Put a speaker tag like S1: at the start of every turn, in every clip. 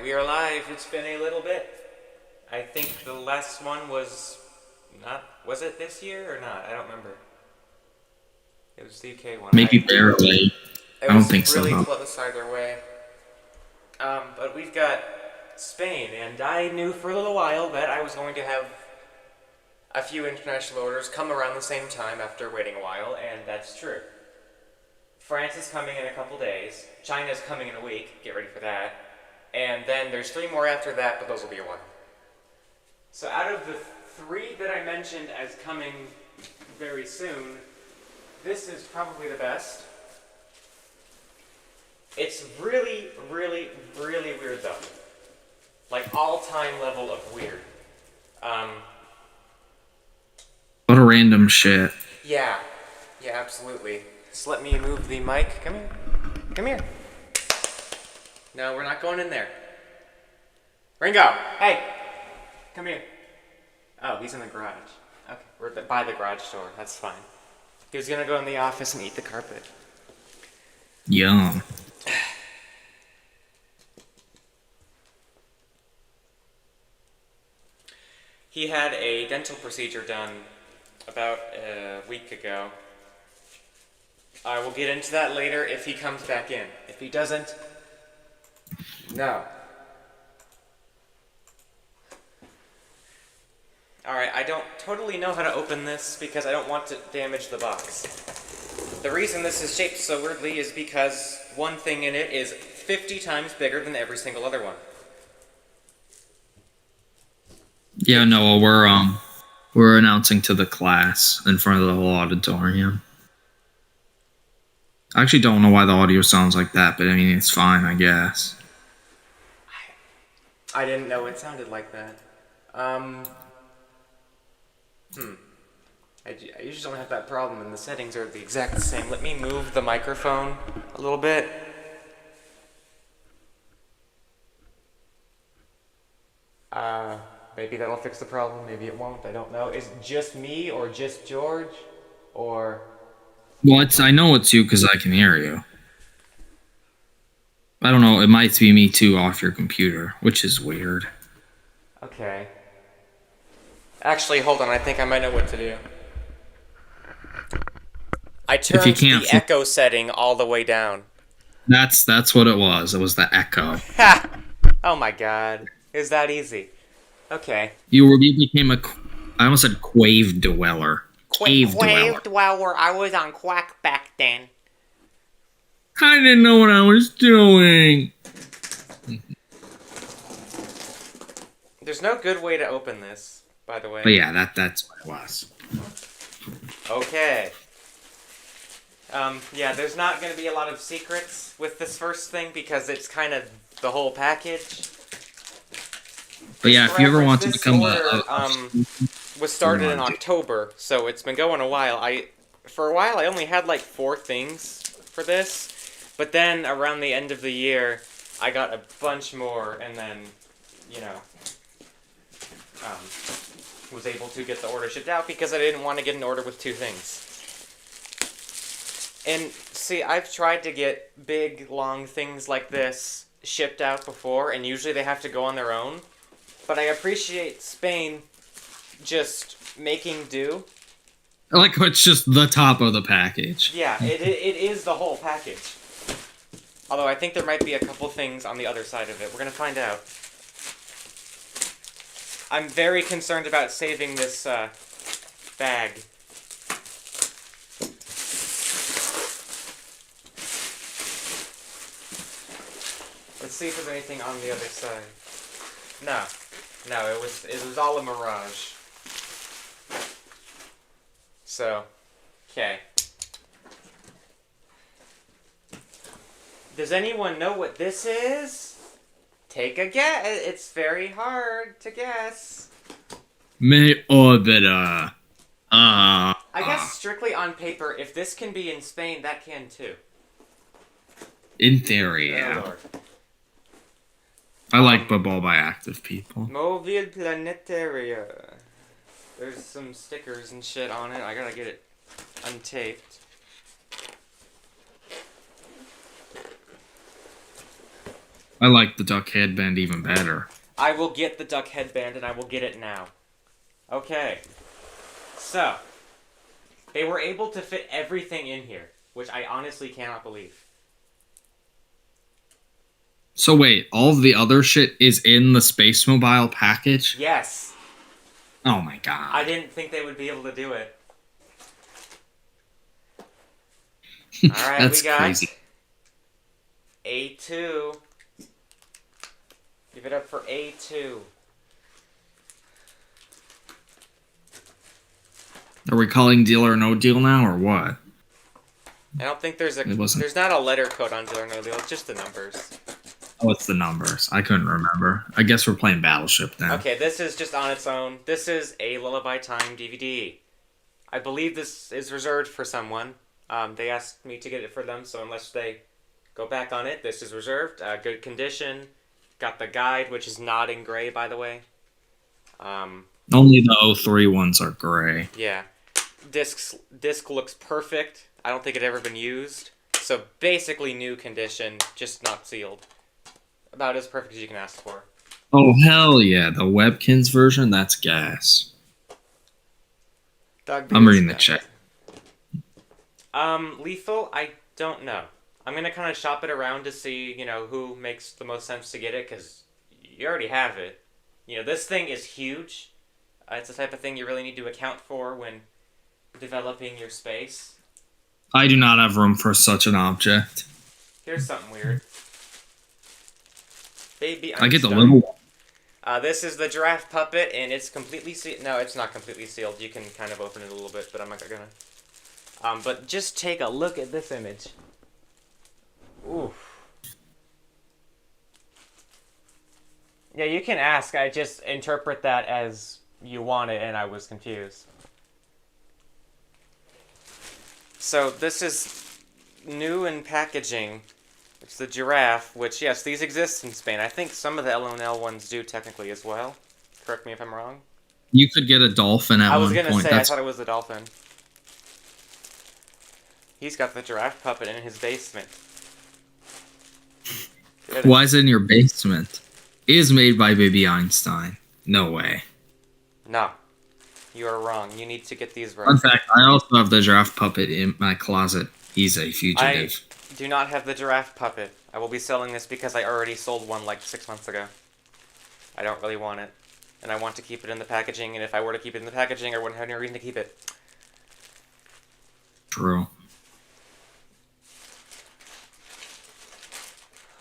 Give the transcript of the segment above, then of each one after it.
S1: Alright, we are live. It's been a little bit. I think the last one was not. Was it this year or not? I don't remember. It was the UK one.
S2: Maybe barely.
S1: It
S2: I don't
S1: was
S2: think so,
S1: really
S2: though.
S1: close either way. But we've got Spain, and I knew for a little while that I was going to have a few international orders come around the same time after waiting a while, and that's true. France is coming in a couple days. China's coming in a week. Get ready for that. And then there's 3 more after that, but those will be a while. So out of the 3 that I mentioned as coming very soon, this is probably the best. It's really, really, really weird though. Like all-time level of weird.
S2: What a random shit.
S1: Yeah, absolutely. Just let me move the mic. Come here. Come here. No, we're not going in there. Ringo, hey, come here. Oh, he's in the garage. Okay, we're by the garage door. That's fine. He was gonna go in the office and eat the carpet.
S2: Yum.
S1: He had a dental procedure done about a week ago. I will get into that later if he comes back in. If he doesn't, no. Alright, I don't totally know how to open this because I don't want to damage the box. The reason this is shaped so weirdly is because one thing in it is 50 times bigger than every single other one.
S2: Yeah, no, we're announcing to the class in front of the whole auditorium. I actually don't know why the audio sounds like that, but I mean, it's fine, I guess.
S1: I didn't know it sounded like that. I usually don't have that problem, and the settings are the exact same. Let me move the microphone a little bit. Maybe that'll fix the problem, maybe it won't, I don't know. Is it just me, or just George, or...
S2: Well, I know it's you because I can hear you. I don't know, it might be me too off your computer, which is weird.
S1: Okay. Actually, hold on, I think I might know what to do. I turned the echo setting all the way down.
S2: That's what it was. It was the echo.
S1: Ha! Oh my god. Is that easy? Okay.
S2: You became I almost said Quave Dweller.
S1: Quave Dweller. I was on Quack back then.
S2: I didn't know what I was doing.
S1: There's no good way to open this, by the way.
S2: But yeah, that's what it was.
S1: Okay. Yeah, there's not going to be a lot of secrets with this first thing because it's kind of the whole package.
S2: But yeah, if you ever want to become
S1: was started in October, so it's been going a while. For a while, I only had like 4 things for this, but then around the end of the year, I got a bunch more, and then, you know, was able to get the order shipped out because I didn't want to get an order with 2 things. And see, I've tried to get big, long things like this shipped out before, and usually they have to go on their own. But I appreciate Spain just making do.
S2: Like, it's just the top of the package.
S1: Yeah, it is the whole package. Although I think there might be a couple things on the other side of it. We're going to find out. I'm very concerned about saving this bag. Let's see if there's anything on the other side. No, it was all a mirage. So, okay. Does anyone know what this is? Take a guess. It's very hard to guess.
S2: May orbiter.
S1: I guess strictly on paper, if this can be in Spain, that can too.
S2: In theory, yeah.
S1: Lord.
S2: I like football by active people.
S1: Mobile Planetaria. There's some stickers and shit on it. I gotta get it untaped.
S2: I like the duck headband even better.
S1: I will get the duck headband, and I will get it now. Okay. So, they were able to fit everything in here, which I honestly cannot believe.
S2: So wait, all of the other shit is in the Space Mobile package?
S1: Yes.
S2: Oh my god.
S1: I didn't think they would be able to do it. Alright,
S2: That's
S1: we got
S2: crazy.
S1: A2. Give it up for A2.
S2: Are we calling Deal or No Deal now, or what?
S1: I don't think there's
S2: It
S1: not a letter code on Deal or No Deal, it's just the numbers.
S2: Oh, it's the numbers. I couldn't remember. I guess we're playing Battleship then.
S1: Okay, this is just on its own. This is a Lullaby Time DVD. I believe this is reserved for someone. They asked me to get it for them, so unless they go back on it, this is reserved. Good condition. Got the guide, which is not in gray, by the way.
S2: Only the 03 ones are gray.
S1: Yeah. Disc looks perfect. I don't think it ever been used. So basically new condition, just not sealed. About as perfect as you can ask for.
S2: Oh, hell yeah. The Webkins version? That's gas. I'm reading the check.
S1: Lethal, I don't know. I'm going to kind of shop it around to see, who makes the most sense to get it, because you already have it. This thing is huge. It's the type of thing you really need to account for when developing your space.
S2: I do not have room for such an object.
S1: Here's something weird. Baby Einstein.
S2: I get the little one.
S1: This is the giraffe puppet, and it's completely sealed. No, it's not completely sealed. You can kind of open it a little bit, but I'm not gonna. But just take a look at this image. Oof. Yeah, you can ask. I just interpret that as you want it, and I was confused. So this is new in packaging. It's the giraffe, which, yes, these exist in Spain. I think some of the LOL ones do technically as well. Correct me if I'm wrong.
S2: You could get a dolphin at one point.
S1: I was going to say, I thought it was the dolphin. He's got the giraffe puppet in his basement.
S2: Why is it in your basement? It is made by Baby Einstein. No way.
S1: No. You are wrong. You need to get these right.
S2: Fun fact, I also have the giraffe puppet in my closet. He's a fugitive.
S1: I do not have the giraffe puppet. I will be selling this because I already sold one like 6 months ago. I don't really want it. And I want to keep it in the packaging, and if I were to keep it in the packaging, I wouldn't have any reason to keep it.
S2: True.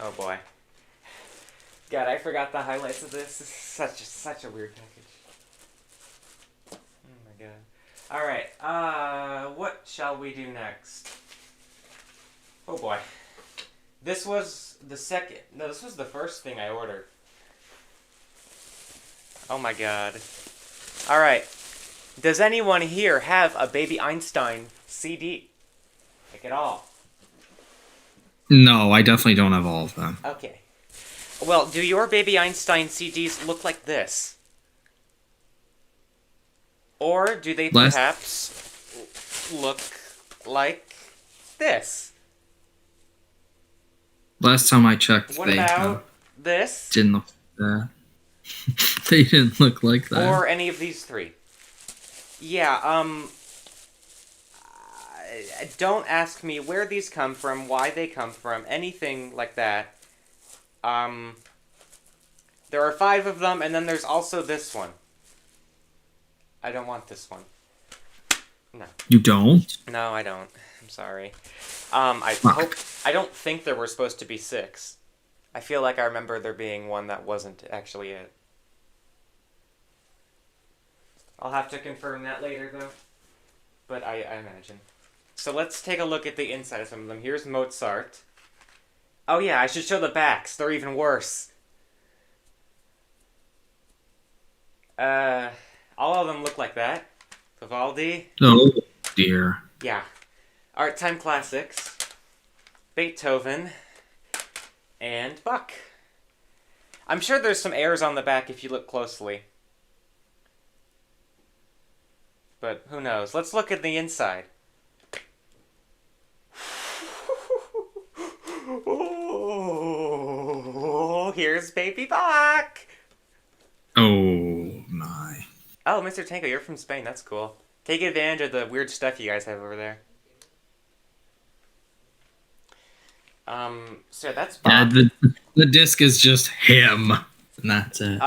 S1: Oh boy. God, I forgot the highlights of this. This is such a weird package. Oh my god. Alright, what shall we do next? Oh boy. This was the first thing I ordered. Oh my god. Alright. Does anyone here have a Baby Einstein CD? Like at all?
S2: No, I definitely don't have all of them.
S1: Okay. Well, do your Baby Einstein CDs look like this? Or do they perhaps look like this?
S2: Last time I checked,
S1: what about this?
S2: Didn't look like that. They didn't look like that.
S1: Or any of these three. Yeah, don't ask me where these come from, why they come from, anything like that. There are 5 of them, and then there's also this one. I don't want this one. No.
S2: You don't?
S1: No, I don't. I'm sorry. I don't think there were supposed to be 6. I feel like I remember there being one that wasn't actually it. I'll have to confirm that later, though. But I imagine. So let's take a look at the inside of some of them. Here's Mozart. Oh yeah, I should show the backs. They're even worse. All of them look like that. Vivaldi.
S2: Oh, dear.
S1: Yeah. Art Time Classics. Beethoven. And Bach. I'm sure there's some airs on the back if you look closely. But who knows? Let's look at the inside. here's Baby Bach!
S2: Oh my.
S1: Oh, Mr. Tango, you're from Spain. That's cool. Take advantage of the weird stuff you guys have over there. So that's
S2: Yeah,
S1: Bach.
S2: the disc is just him. And that's it.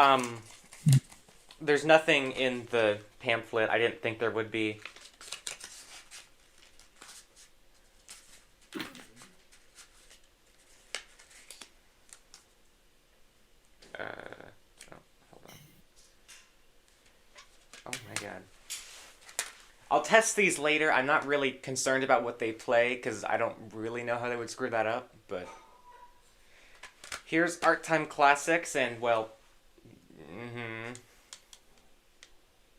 S1: There's nothing in the pamphlet. I didn't think there would be. Hold on. Oh my god. I'll test these later. I'm not really concerned about what they play because I don't really know how they would screw that up, but here's Art Time Classics and, well,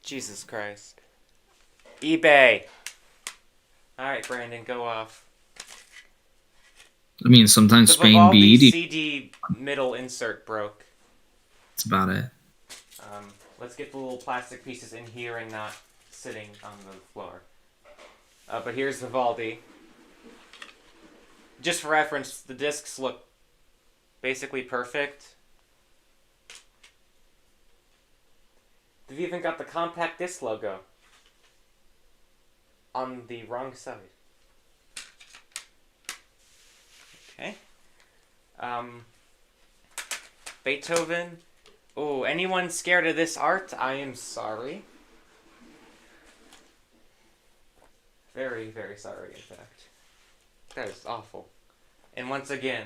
S1: Jesus Christ. eBay. Alright, Brandon, go off.
S2: I mean, sometimes
S1: The
S2: Spain
S1: Vivaldi
S2: beat.
S1: CD middle insert broke.
S2: That's about it.
S1: Let's get the little plastic pieces in here and not sitting on the floor. But here's Vivaldi. Just for reference, the discs look basically perfect. They've even got the compact disc logo on the wrong side. Okay. Beethoven. Oh, anyone scared of this art? I am sorry. Very, very sorry, in fact. That is awful. And once again,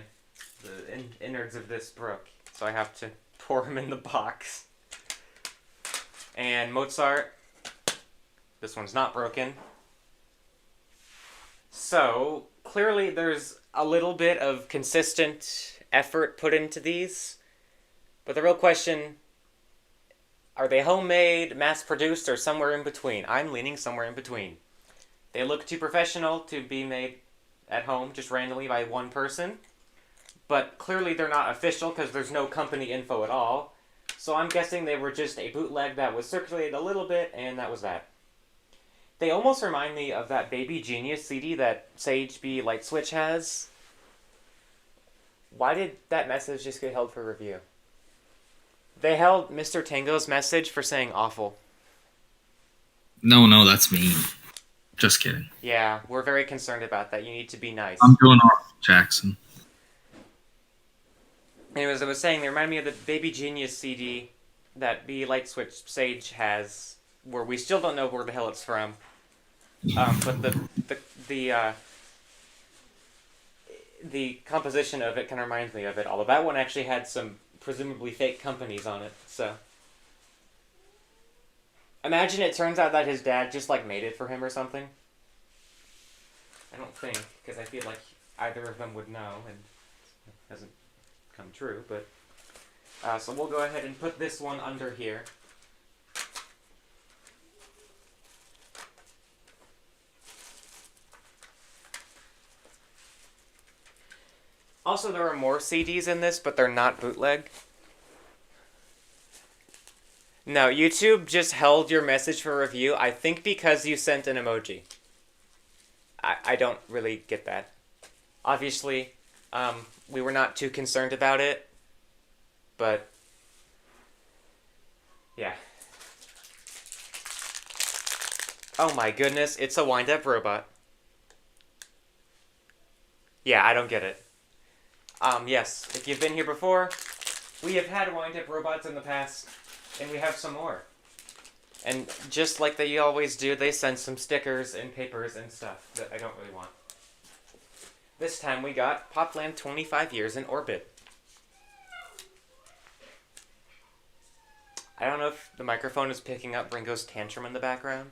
S1: the innards of this broke, so I have to pour them in the box. And Mozart. This one's not broken. So, clearly there's a little bit of consistent effort put into these. But the real question, are they homemade, mass-produced, or somewhere in between? I'm leaning somewhere in between. They look too professional to be made at home just randomly by one person. But clearly they're not official because there's no company info at all. So I'm guessing they were just a bootleg that was circulated a little bit, and that was that. They almost remind me of that Baby Genius CD that Sage B Light Switch has. Why did that message just get held for review? They held Mr. Tango's message for saying awful.
S2: No, that's mean. Just kidding.
S1: Yeah, we're very concerned about that. You need to be nice.
S2: I'm doing off Jackson.
S1: Anyways, I was saying, they remind me of the Baby Genius CD that B Light Switch Sage has, where we still don't know where the hell it's from. But the composition of it kind of reminds me of it. Although that one actually had some presumably fake companies on it. So imagine it turns out that his dad just like made it for him or something. I don't think, because I feel like either of them would know, and it hasn't come true. But so we'll go ahead and put this one under here. Also, there are more CDs in this, but they're not bootleg. No, YouTube just held your message for review, I think because you sent an emoji. I don't really get that. Obviously, we were not too concerned about it, but yeah. Oh my goodness, it's a wind-up robot. Yeah, I don't get it. Yes, if you've been here before, we have had wind-up robots in the past, and we have some more. And just like they always do, they send some stickers and papers and stuff that I don't really want. This time we got Popland 25 Years in Orbit. I don't know if the microphone is picking up Ringo's tantrum in the background.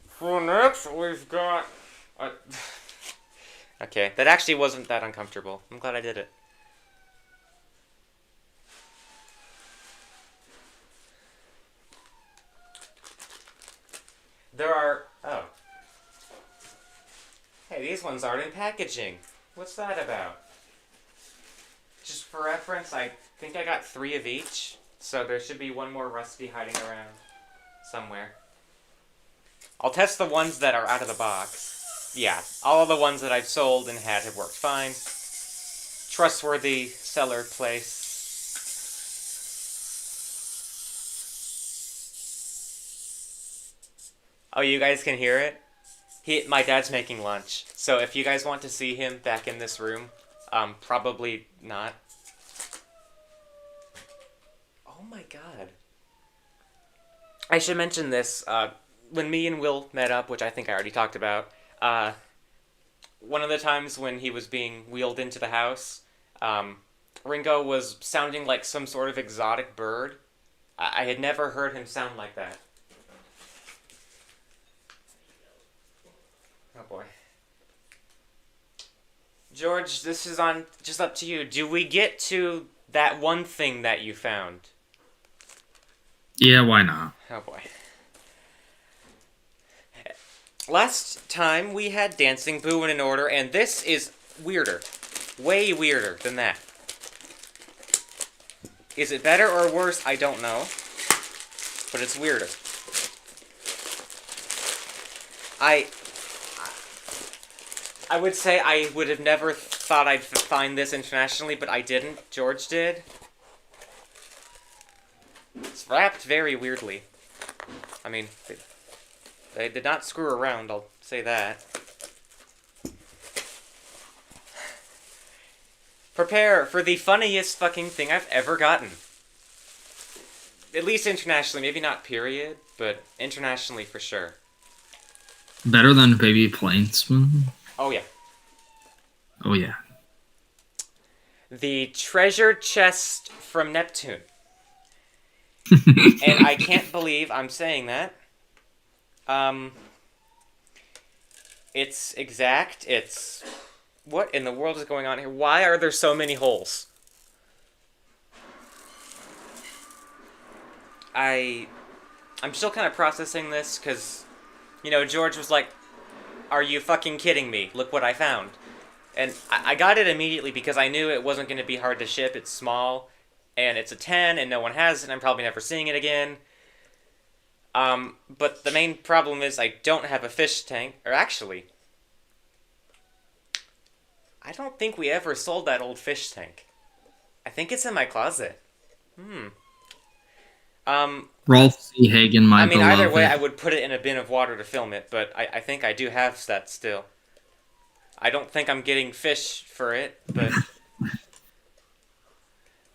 S1: For next, we've got... Okay, that actually wasn't that uncomfortable. I'm glad I did it. There are... Oh. Hey, these ones aren't in packaging. What's that about? Just for reference, I think I got 3 of each, so there should be one more rusty hiding around somewhere. I'll test the ones that are out of the box. yeah, all of the ones that I've sold and had have worked fine. Trustworthy seller place. Oh, you guys can hear it? My dad's making lunch. So if you guys want to see him back in this room, probably not. Oh my god. I should mention this. When me and Will met up, which I think I already talked about, one of the times when he was being wheeled into the house, Ringo was sounding like some sort of exotic bird. I had never heard him sound like that. Oh boy. George, this is on just up to you. Do we get to that one thing that you found?
S2: Yeah, why not?
S1: Oh boy. Last time we had Dancing Boo in an order, and this is weirder. Way weirder than that. Is it better or worse? I don't know. But it's weirder. I would say I would have never thought I'd find this internationally, but I didn't. George did. It's wrapped very weirdly. I mean, they did not screw around, I'll say that. Prepare for the funniest fucking thing I've ever gotten. At least internationally, maybe not period, but internationally for sure.
S2: Better than Baby Planesman?
S1: Oh yeah.
S2: Oh yeah.
S1: The treasure chest from Neptune. And I can't believe I'm saying that. It's exact. It's... What in the world is going on here? Why are there so many holes? I'm still kind of processing this, because, George was like, are you fucking kidding me? Look what I found. And I got it immediately because I knew it wasn't going to be hard to ship. It's small, and it's a 10, and no one has it, and I'm probably never seeing it again. But the main problem is I don't have a fish tank. Or actually, I don't think we ever sold that old fish tank. I think it's in my closet.
S2: Rolf C. Hagen, my
S1: I mean,
S2: beloved.
S1: either way, I would put it in a bin of water to film it, but I think I do have that still. I don't think I'm getting fish for it, but...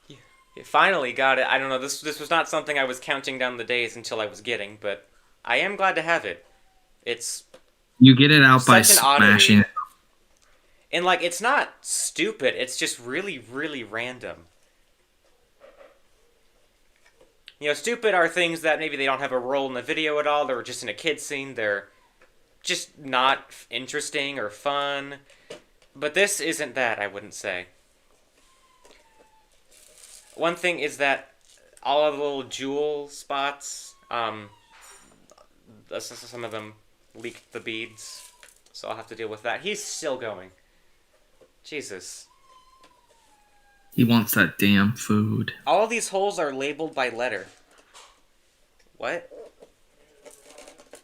S1: You finally got it. I don't know, this was not something I was counting down the days until I was getting, but I am glad to have it. It's...
S2: You get it out by
S1: such an oddity.
S2: smashing it.
S1: And, it's not stupid, it's just really, really random. Stupid are things that maybe they don't have a role in the video at all, they're just in a kid's scene, they're just not interesting or fun. But this isn't that, I wouldn't say. One thing is that all of the little jewel spots, some of them leaked the beads, so I'll have to deal with that. He's still going. Jesus.
S2: He wants that damn food.
S1: All of these holes are labeled by letter. What?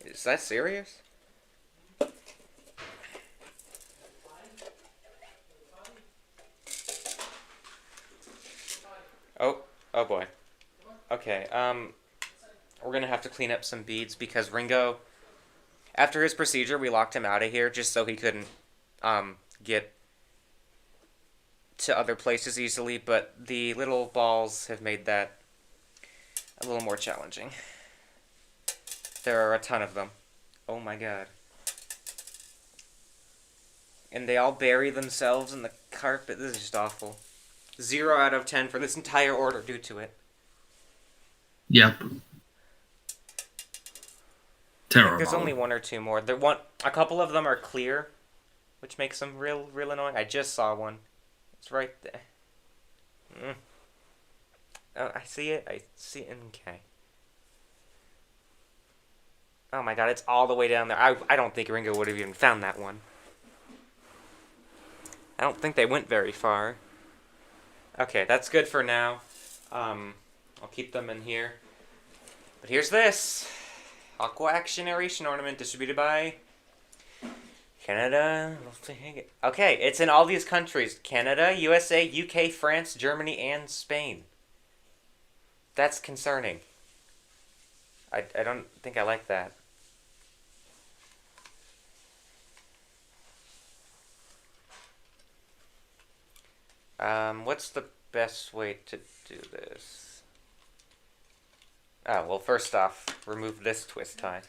S1: Is that serious? Oh boy. Okay, we're gonna have to clean up some beads because Ringo, after his procedure, we locked him out of here just so he couldn't, get to other places easily, but the little balls have made that a little more challenging. There are a ton of them. Oh my god. And they all bury themselves in the carpet. This is just awful. 0 out of 10 for this entire order due to it.
S2: Yep. Terrible.
S1: There's only 1 or 2 more. A couple of them are clear, which makes them real annoying. I just saw one. It's right there. Oh, I see it. Okay. Oh my god, it's all the way down there. I don't think Ringo would have even found that one. I don't think they went very far. Okay, that's good for now. I'll keep them in here. But here's this. Aqua Action Aeration Ornament distributed by Canada. Okay, it's in all these countries: Canada, USA, UK, France, Germany, and Spain. That's concerning. I don't think I like that. What's the best way to do this? Oh, well, first off, remove this twist tie.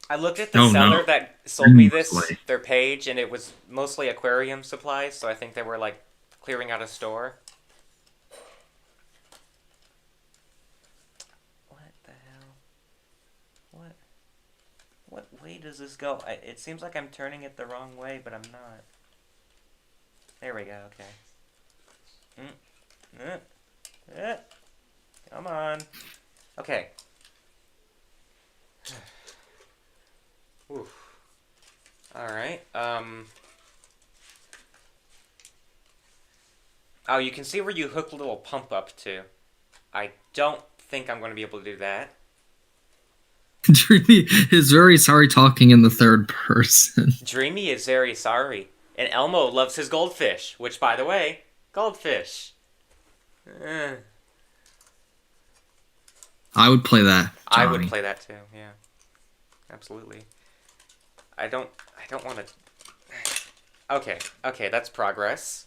S1: I looked at the
S2: Oh
S1: seller
S2: no.
S1: that sold me this,
S2: Way.
S1: their page, and it was mostly aquarium supplies, so I think they were, like, clearing out a store. What the hell? What way does this go? It seems like I'm turning it the wrong way, but I'm not. There we go, okay. Come on. Okay. Oof. Alright, oh, you can see where you hook the little pump up to. I don't think I'm going to be able to do that.
S2: Dreamy is very sorry talking in the third person.
S1: Dreamy is very sorry. And Elmo loves his goldfish, which, by the way, goldfish.
S2: I would play that,
S1: I
S2: Johnny.
S1: would play that too, yeah. Absolutely. I don't want to... Okay, that's progress.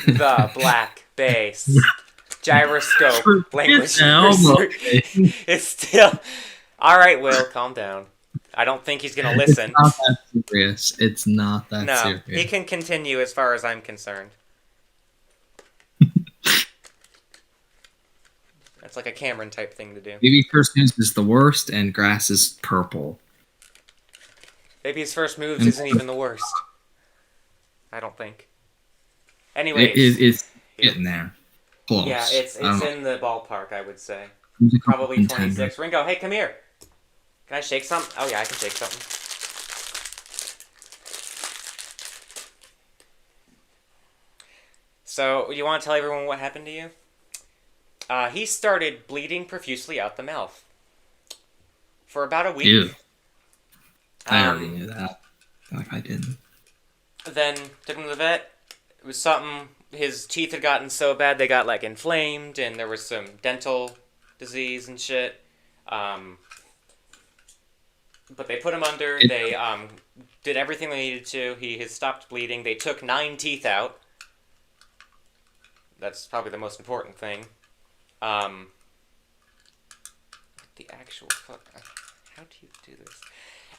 S1: The black base. Gyroscope. Language It's still... Alright, Will, calm down. I don't think he's going to listen.
S2: It's not that serious. It's not that serious.
S1: No, he can continue as far as I'm concerned. That's like a Cameron type thing to do.
S2: Baby's first moves is the worst, and grass is purple.
S1: Baby's first moves isn't even the worst. I don't think. Anyways.
S2: It's getting there. Close.
S1: Yeah, it's in the ballpark, I would say.
S2: It's
S1: Probably 26. Ringo, hey, come here. Can I shake something? Oh, yeah, I can shake something. So, you want to tell everyone what happened to you? He started bleeding profusely out the mouth. For about a week.
S2: Ew. I already knew that. Like I didn't.
S1: Then, took him to the vet. It was something... His teeth had gotten so bad they got, like, inflamed, and there was some dental disease and shit. But they put him under. They did everything they needed to. He has stopped bleeding. They took 9 teeth out. That's probably the most important thing. The actual fuck. How do you do this?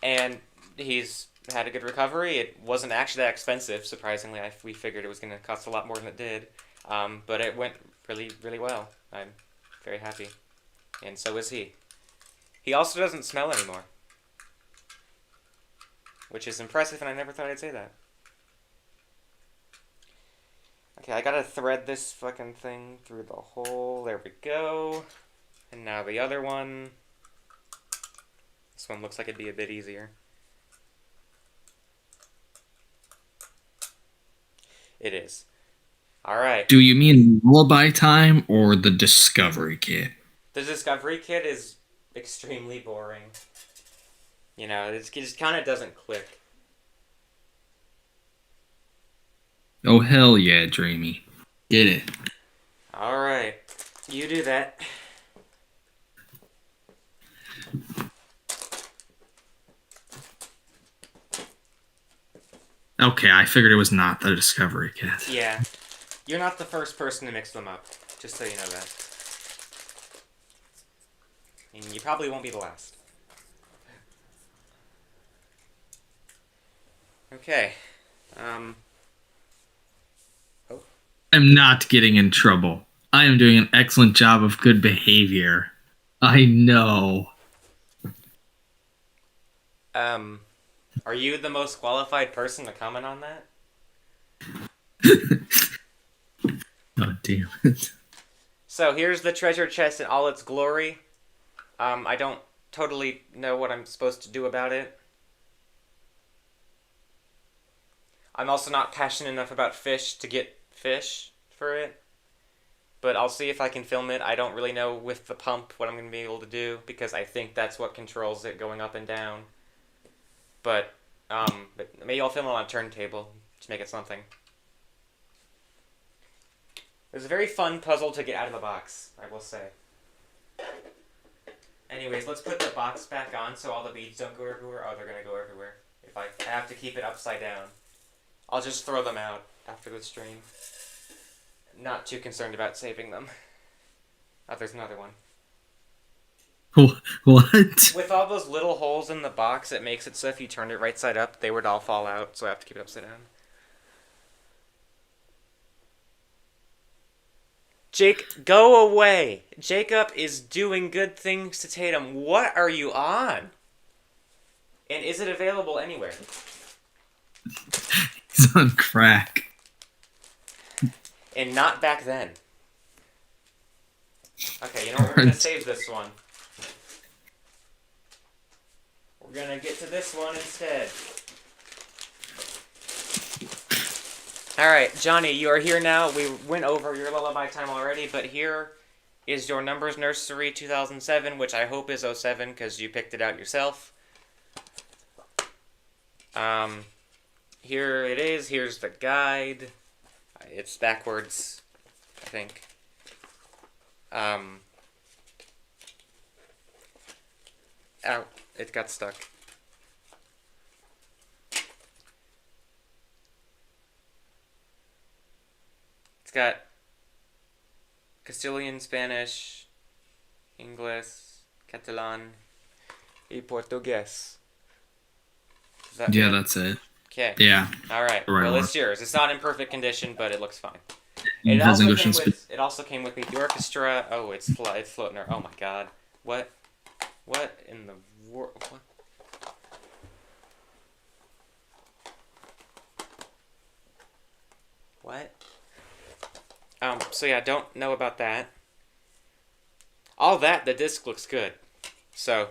S1: And he's had a good recovery. It wasn't actually that expensive, surprisingly. We figured it was going to cost a lot more than it did. But it went really, really well. I'm very happy. And so is he. He also doesn't smell anymore. Which is impressive, and I never thought I'd say that. Okay, I gotta thread this fucking thing through the hole. There we go. And now the other one. This one looks like it'd be a bit easier. It is. Alright.
S2: Do you mean Lullaby Time or the Discovery Kit?
S1: The Discovery Kit is extremely boring. You know, it just kind of doesn't click.
S2: Oh, hell yeah, Dreamy. Get it.
S1: Alright. You do that.
S2: Okay, I figured it was not the Discovery Kit.
S1: Yeah. You're not the first person to mix them up. Just so you know that. And you probably won't be the last. Okay. Oh.
S2: I'm not getting in trouble. I am doing an excellent job of good behavior. I know.
S1: Are you the most qualified person to comment on that?
S2: Oh, damn it.
S1: So here's the treasure chest in all its glory. I don't totally know what I'm supposed to do about it. I'm also not passionate enough about fish to get fish for it. But I'll see if I can film it. I don't really know with the pump what I'm going to be able to do because I think that's what controls it going up and down. But maybe I'll film it on a turntable to make it something. It was a very fun puzzle to get out of the box, I will say. Anyways, let's put the box back on so all the beads don't go everywhere. Oh, they're going to go everywhere. If I have to keep it upside down. I'll just throw them out after the stream. Not too concerned about saving them. Oh, there's another one.
S2: What?
S1: With all those little holes in the box, it makes it so if you turned it right side up, they would all fall out, so I have to keep it upside down. Jake, go away! Jacob is doing good things to Tatum. What are you on? And is it available anywhere?
S2: He's on crack.
S1: And not back then. Okay, you know what? We're going to save this one. We're going to get to this one instead. Alright, Johnny, you are here now. We went over your lullaby time already, but here is your Numbers Nursery 2007, which I hope is 07 because you picked it out yourself. Here it is. Here's the guide. It's backwards, I think. Ow, it got stuck. It's got Castilian, Spanish, English, Catalan, y Portuguese.
S2: Yeah, that's it.
S1: Okay.
S2: Yeah.
S1: Alright,
S2: Right
S1: well,
S2: one.
S1: it's yours. It's not in perfect condition, but it looks fine.
S2: It has English and
S1: It also came with the orchestra. Oh, it's floating. Oh my god. What? What in the world? What? What? So yeah, don't know about that. All that, the disc looks good. So,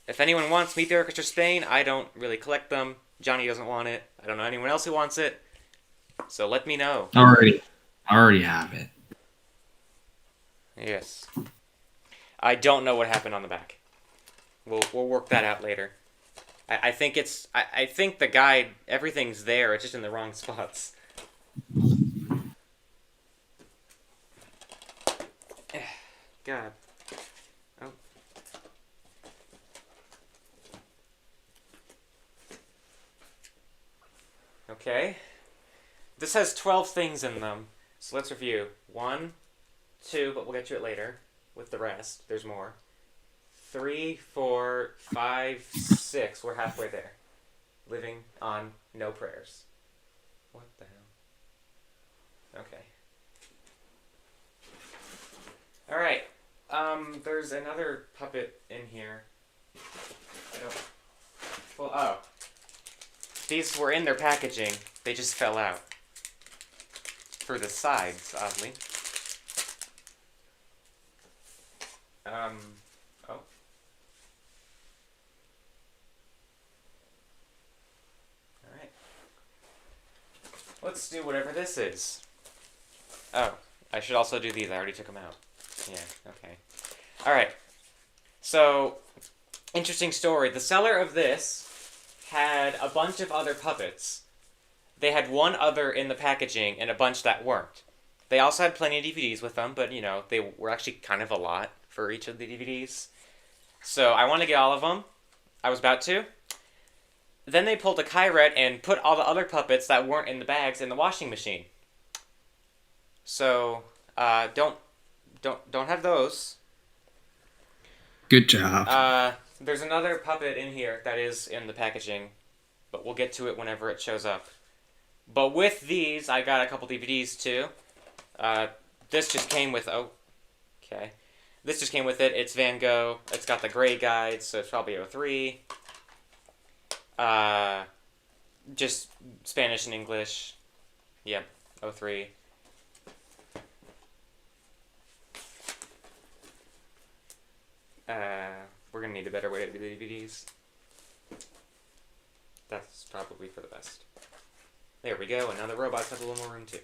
S1: if anyone wants Meet the Orchestra Spain, I don't really collect them. Johnny doesn't want it. I don't know anyone else who wants it. So let me know.
S2: I already have it.
S1: Yes. I don't know what happened on the back. We'll work that out later. I think I think the guide, everything's there. It's just in the wrong spots. God. Oh. Okay. This has 12 things in them. So let's review. 1, 2, but we'll get to it later with the rest. There's more. 3, 4, 5, 6. We're halfway there. Living on no prayers. What the hell? Okay. Alright. There's another puppet in here. These were in their packaging. They just fell out. For the sides, oddly. Oh. Alright. Let's do whatever this is. Oh, I should also do these. I already took them out. Yeah, okay. Alright. So, interesting story. The seller of this had a bunch of other puppets. They had one other in the packaging and a bunch that weren't. They also had plenty of DVDs with them, but, you know, they were actually kind of a lot for each of the DVDs. So I want to get all of them. I was about to. Then they pulled a Kyret and put all the other puppets that weren't in the bags in the washing machine. So, don't have those.
S2: Good job.
S1: There's another puppet in here that is in the packaging, but we'll get to it whenever it shows up. But with these, I got a couple DVDs too. This just came with... Oh, okay. This just came with it. It's Van Gogh. It's got the gray guide, so it's probably 03. Just Spanish and English. Yep, 03. We're gonna need a better way to do the DVDs. That's probably for the best. There we go, and now the robots have a little more room too.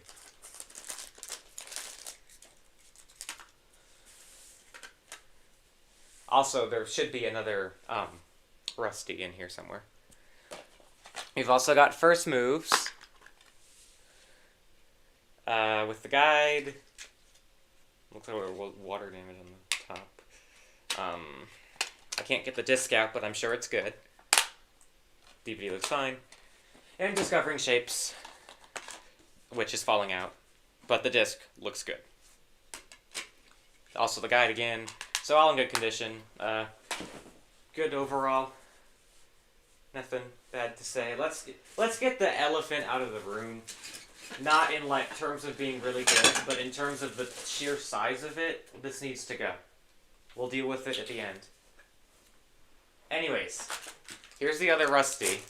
S1: Also, there should be another Rusty in here somewhere. We've also got first moves. With the guide. Looks like water damage on the top. I can't get the disc out, but I'm sure it's good. DVD looks fine. And discovering shapes, which is falling out. But the disc looks good. Also the guide again. So all in good condition. Good overall. Nothing bad to say. Let's get the elephant out of the room. Not in like terms of being really good, but in terms of the sheer size of it, this needs to go. We'll deal with it at the end. Anyways, here's the other Rusty.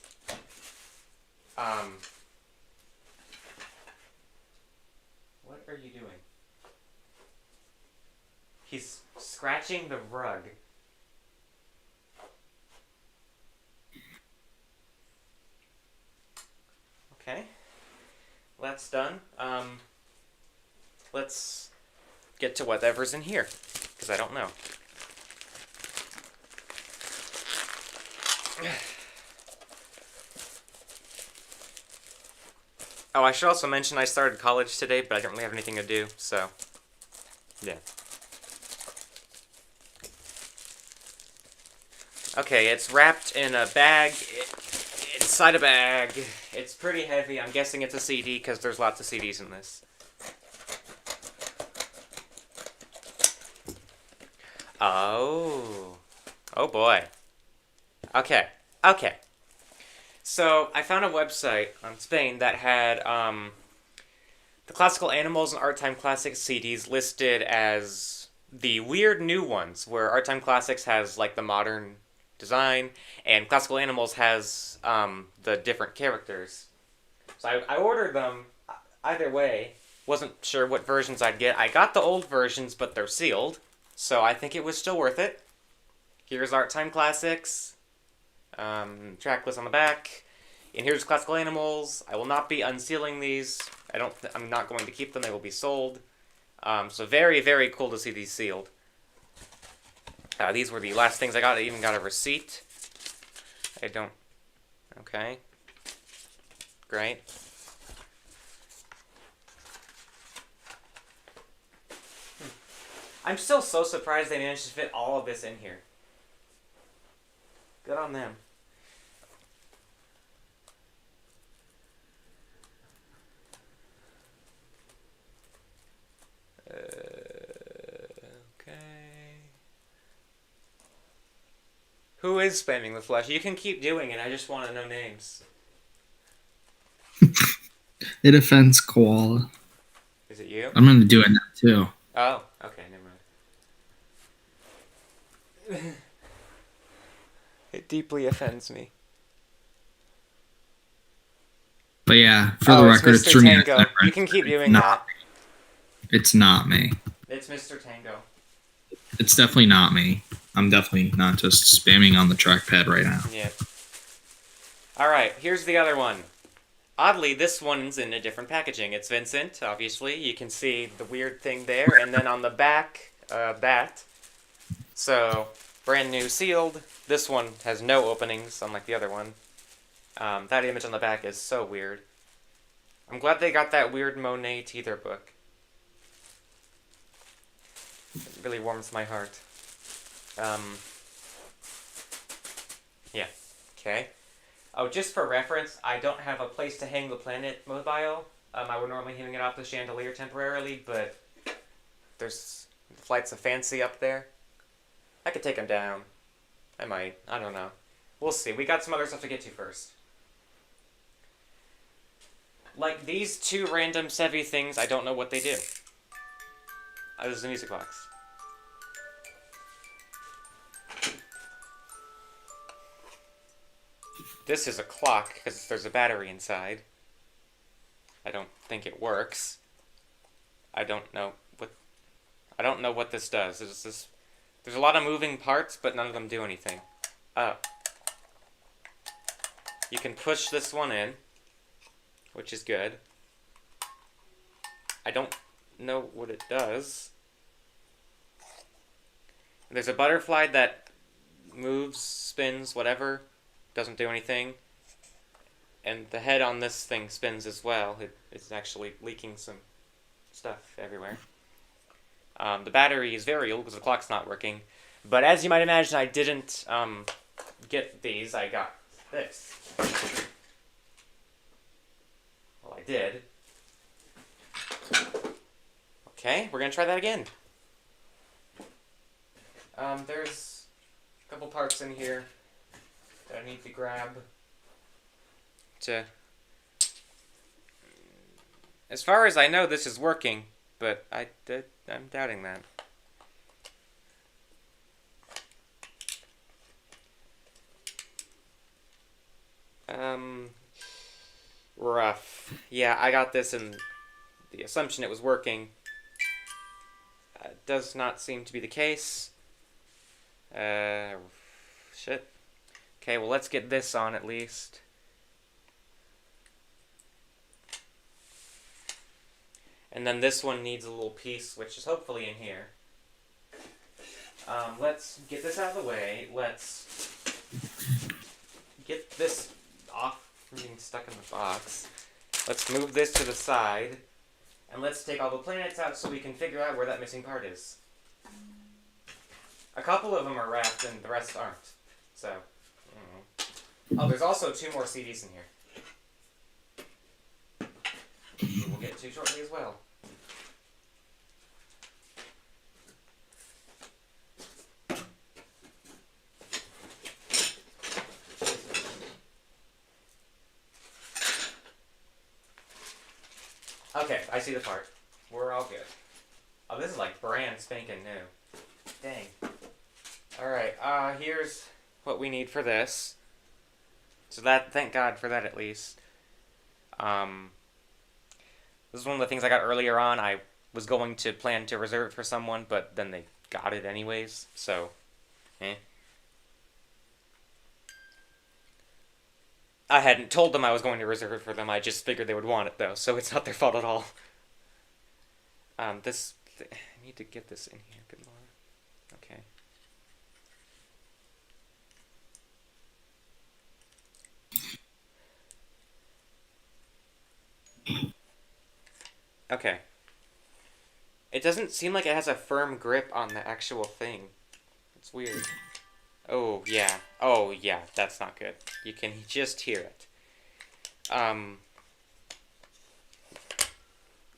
S1: What are you doing? He's scratching the rug. Okay. That's done. Let's get to whatever's in here, because I don't know. Oh, I should also mention I started college today, but I don't really have anything to do, so yeah. Okay, it's wrapped in a bag. Inside a bag. It's pretty heavy. I'm guessing it's a CD because there's lots of CDs in this. Oh. Oh boy. Okay. Okay. So, I found a website on Spain that had the classical animals and Art Time Classics CDs listed as the weird new ones, where Art Time Classics has like the modern design, and Classical Animals has the different characters. So I ordered them either way. Wasn't sure what versions I'd get. I got the old versions, but they're sealed, so I think it was still worth it. Here's Art Time Classics. Track list on the back. And here's Classical Animals. I will not be unsealing these. I'm not going to keep them. They will be sold. So very, very cool to see these sealed. These were the last things I got. I even got a receipt. I don't... Okay. Great. I'm still so surprised they managed to fit all of this in here. Good on them. Who is spamming the flesh? You can keep doing it. I just want to know names.
S2: It offends koala.
S1: Is it you?
S2: I'm gonna do it now too.
S1: Oh, okay, never mind. It deeply offends me.
S2: But yeah, for the record,
S1: it's Mr. Tango. You can keep doing that.
S2: It's not me.
S1: It's Mr. Tango.
S2: It's definitely not me. I'm definitely not just spamming on the trackpad right now.
S1: Yeah. Alright, here's the other one. Oddly, this one's in a different packaging. It's Vincent, obviously. You can see the weird thing there. And then on the back, that. So, brand new sealed. This one has no openings, unlike the other one. That image on the back is so weird. I'm glad they got that weird Monet teether book. It really warms my heart. Yeah. Okay. Oh, just for reference, I don't have a place to hang the Planet mobile. I would normally hang it off the chandelier temporarily, but there's flights of fancy up there. I could take them down. I might. I don't know. We'll see. We got some other stuff to get to first. Like, these two random Sevi things, I don't know what they do. Oh, this is a music box. This is a clock, because there's a battery inside. I don't think it works. I don't know what this does. There's a lot of moving parts, but none of them do anything. Oh. You can push this one in. which is good. I don't know what it does. There's a butterfly that moves, spins, whatever. Doesn't do anything. And the head on this thing spins as well. It's actually leaking some stuff everywhere. The battery is very old because the clock's not working. But as you might imagine, I didn't get these. I got this. Well, I did. Okay, we're going to try that again. There's a couple parts in here that I need to grab to... As far as I know, this is working, but I'm doubting that. Rough. Yeah, I got this in the assumption it was working. Does not seem to be the case. Shit. Okay, well, let's get this on at least. And then this one needs a little piece, which is hopefully in here. Let's get this out of the way. Let's get this off from being stuck in the box. Let's move this to the side. And let's take all the planets out so we can figure out where that missing part is. A couple of them are wrapped and the rest aren't. So, oh, there's also 2 more CDs in here. We'll get to shortly as well. Okay, I see the part. We're all good. Oh, this is like brand spanking new. Dang. Alright, here's what we need for this. So that, thank God for that at least. This is one of the things I got earlier on. I was going to plan to reserve it for someone, but then they got it anyways, so, I hadn't told them I was going to reserve it for them. I just figured they would want it, though, so it's not their fault at all. I need to get this in here. Good lord. Okay. Okay. It doesn't seem like it has a firm grip on the actual thing. It's weird. Oh, yeah. Oh, yeah. That's not good. You can just hear it.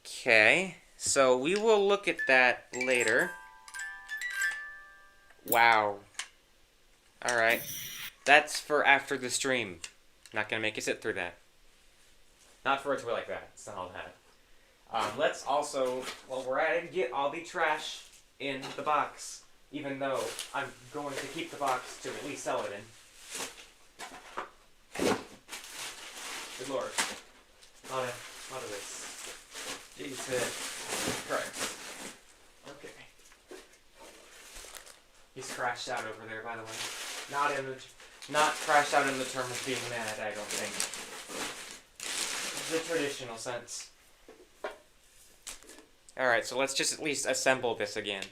S1: Okay. So we will look at that later. Wow. Alright. That's for after the stream. Not gonna make you sit through that. Not for it to be like that. It's not all that. Let's also, while we're at it, get all the trash in the box. Even though I'm going to keep the box to at least sell it in. Good lord. A lot of this. Jesus Christ. Okay. He's crashed out over there, by the way. Not crashed out in the term of being mad, I don't think. The traditional sense. Alright, so let's just at least assemble this again.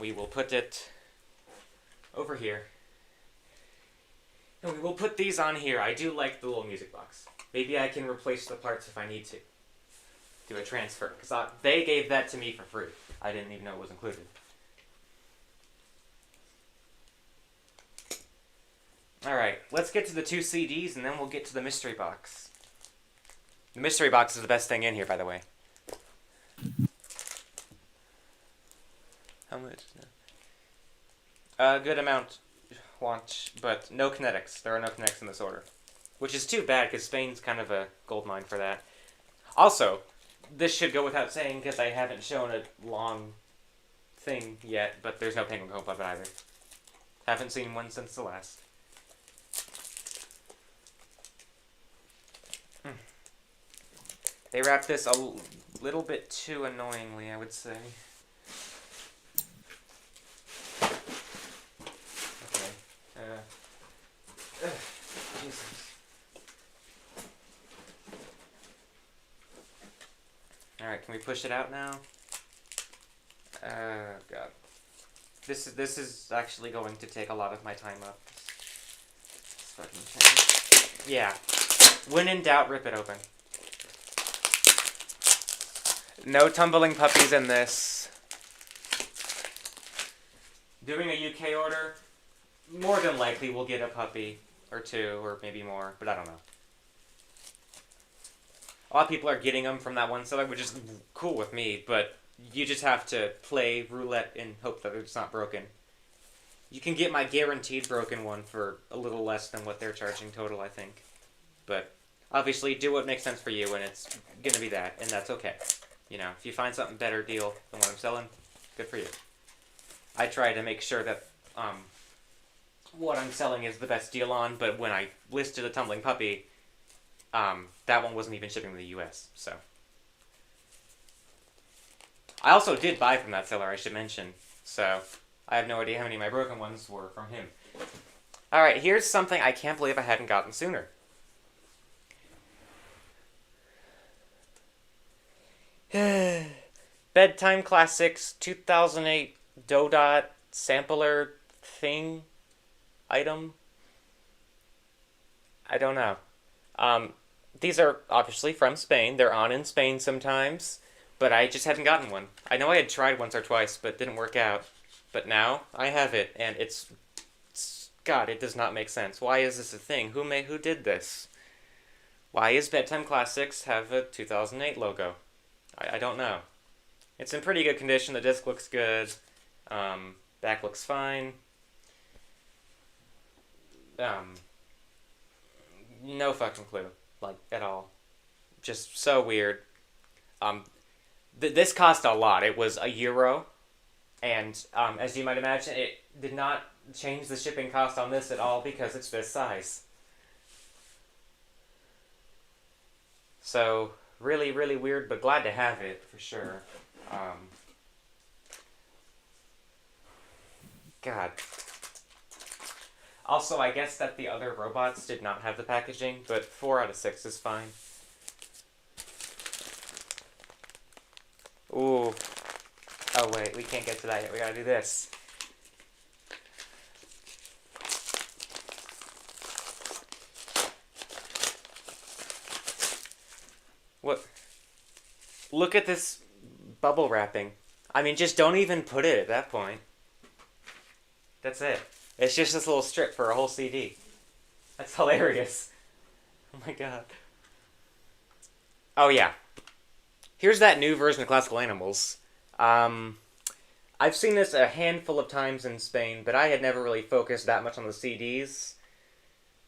S1: We will put it over here. And we will put these on here. I do like the little music box. Maybe I can replace the parts if I need to. Do a transfer. Because they gave that to me for free. I didn't even know it was included. Alright, let's get to the 2 CDs and then we'll get to the mystery box. The mystery box is the best thing in here, by the way. How much? A good amount want, but no kinetics. There are no kinetics in this order. Which is too bad, because Spain's kind of a goldmine for that. Also, this should go without saying, because I haven't shown a long thing yet, but there's no penguin coat puppet either. Haven't seen one since the last. They wrapped this a little bit too annoyingly, I would say. Okay. Jesus. Alright, can we push it out now? Oh, God. This is actually going to take a lot of my time up. This fucking thing. Yeah. When in doubt, rip it open. No tumbling puppies in this. Doing a UK order, more than likely we'll get a puppy or two, or maybe more, but I don't know. A lot of people are getting them from that one seller, which is cool with me, but you just have to play roulette and hope that it's not broken. You can get my guaranteed broken one for a little less than what they're charging total, I think. But obviously, do what makes sense for you, and it's gonna be that, and that's okay. You know, if you find something better deal than what I'm selling, good for you. I try to make sure that what I'm selling is the best deal on, but when I listed a tumbling puppy, that one wasn't even shipping to the US, so. I also did buy from that seller, I should mention, so I have no idea how many of my broken ones were from him. Alright, here's something I can't believe I hadn't gotten sooner. Bedtime Classics 2008 Dodot sampler thing item. I don't know. These are obviously from Spain. They're on in Spain sometimes, but I just hadn't gotten one. I know I had tried once or twice, but it didn't work out. But now I have it, and it's God, it does not make sense. Why is this a thing? Who did this? Why is Bedtime Classics have a 2008 logo? I don't know. It's in pretty good condition. The disc looks good. Back looks fine. No fucking clue. Like, at all. Just so weird. This cost a lot. It was €1. And, as you might imagine, it did not change the shipping cost on this at all because it's this size. So, really, really weird, but glad to have it, for sure. God. Also, I guess that the other robots did not have the packaging, but 4 out of 6 is fine. Ooh. Oh, wait, we can't get to that yet. We gotta do this. What? Look at this bubble wrapping. I mean, just don't even put it at that point. That's it. It's just this little strip for a whole CD. That's hilarious. Oh my god. Oh yeah. Here's that new version of Classical Animals. I've seen this a handful of times in Spain, but I had never really focused that much on the CDs.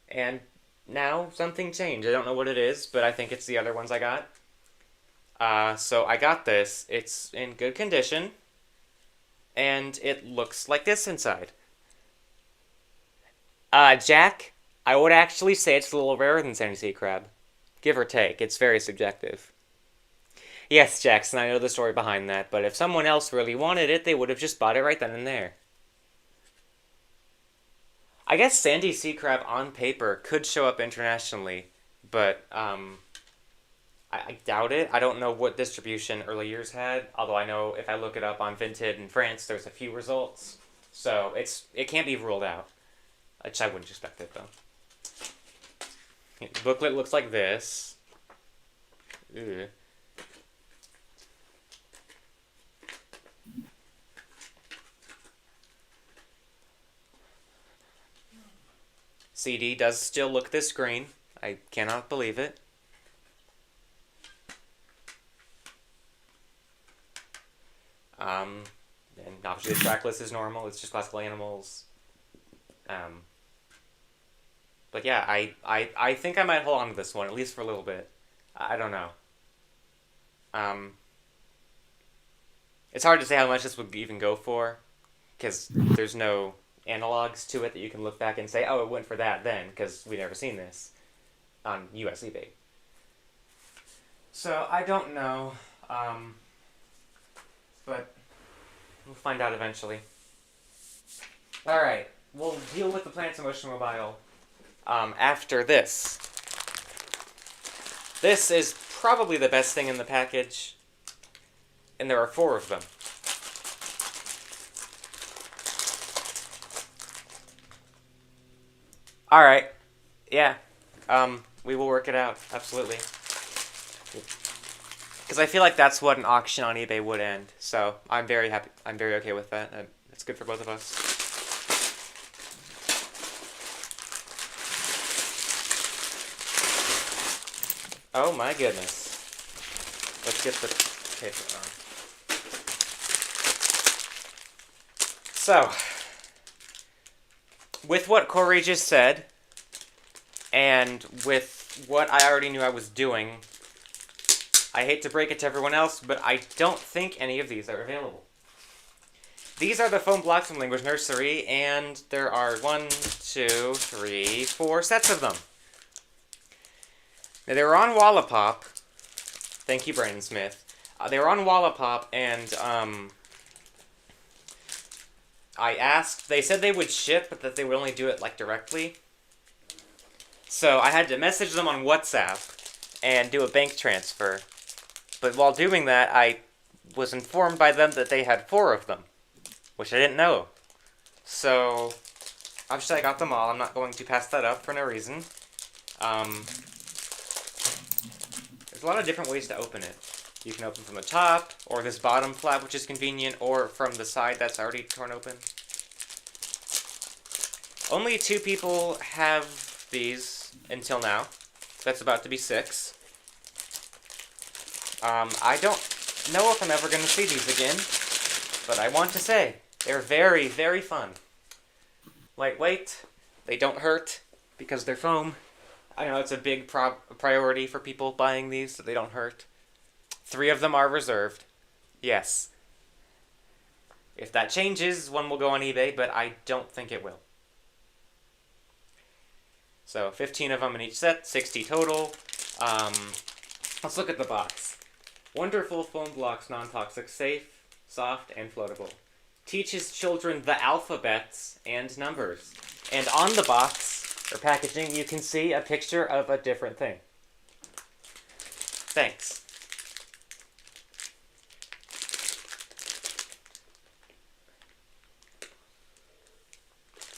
S1: And now something changed. I don't know what it is, but I think it's the other ones I got. So I got this. It's in good condition. And it looks like this inside. Jack, I would actually say it's a little rarer than Sandy Sea Crab. Give or take. It's very subjective. Yes, Jackson, I know the story behind that, but if someone else really wanted it, they would have just bought it right then and there. I guess Sandy Sea Crab on paper could show up internationally, but I doubt it. I don't know what distribution early years had, although I know if I look it up on Vinted in France, there's a few results. So it can't be ruled out. Which I wouldn't expect it, though. The booklet looks like this. Ew. CD does still look this green. I cannot believe it. And obviously the track list is normal. It's just Classical Animals. But yeah, I think I might hold on to this one, at least for a little bit. I don't know. It's hard to say how much this would even go for, because there's no analogs to it that you can look back and say, oh, it went for that then, because we've never seen this on US eBay. So, I don't know, but we'll find out eventually. Alright, we'll deal with the Planet's Emotion Mobile after this. This is probably the best thing in the package. And there are 4 of them. Alright. Yeah. We will work it out. Absolutely. Because I feel like that's what an auction on eBay would end. So I'm very happy. I'm very okay with that. It's good for both of us. Oh my goodness. Let's get the paper on. So, with what Corey just said, and with what I already knew I was doing, I hate to break it to everyone else, but I don't think any of these are available. These are the foam blocks from Language Nursery, and there are 1, 2, 3, 4 sets of them. Now, they were on Wallapop. Thank you, Brandon Smith. They were on Wallapop, and I asked. They said they would ship, but that they would only do it like directly. So I had to message them on WhatsApp and do a bank transfer. But while doing that, I was informed by them that they had 4 of them, which I didn't know. So obviously I got them all. I'm not going to pass that up for no reason. There's a lot of different ways to open it. You can open from the top, or this bottom flap, which is convenient, or from the side that's already torn open. Only 2 people have these until now. That's about to be 6. I don't know if I'm ever going to see these again, but I want to say they're very, very fun. Lightweight, they don't hurt because they're foam. I know it's a big priority for people buying these, so they don't hurt. 3 of them are reserved. Yes. If that changes, one will go on eBay, but I don't think it will. So 15 of them in each set, 60 total. Let's look at the box. Wonderful foam blocks, non-toxic, safe, soft, and floatable. Teaches children the alphabets and numbers. And on the box, or packaging, you can see a picture of a different thing. Thanks.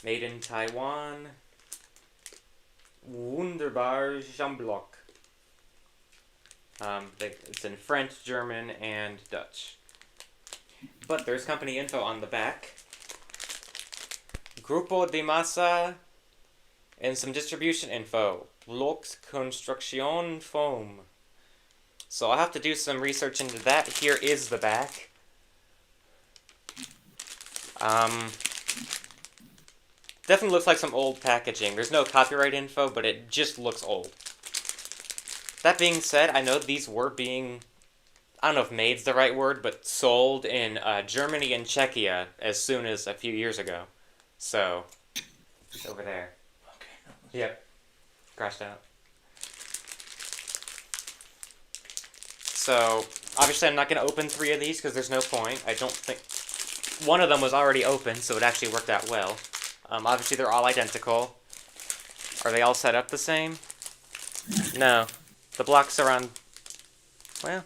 S1: Made in Taiwan. Wunderbar Jamblock. It's in French, German, and Dutch. But there's company info on the back. Grupo de Masa, and some distribution info. Blocs Construction Foam. So I'll have to do some research into that. Here is the back. Definitely looks like some old packaging. There's no copyright info, but it just looks old. That being said, I know these were being, I don't know if made's the right word, but sold in Germany and Czechia as soon as a few years ago. So, it's over there. Okay. Yep. Crashed out. So, obviously I'm not going to open 3 of these because there's no point. I don't think... One of them was already open, so it actually worked out well. Obviously they're all identical. Are they all set up the same? No. The blocks are on... Well...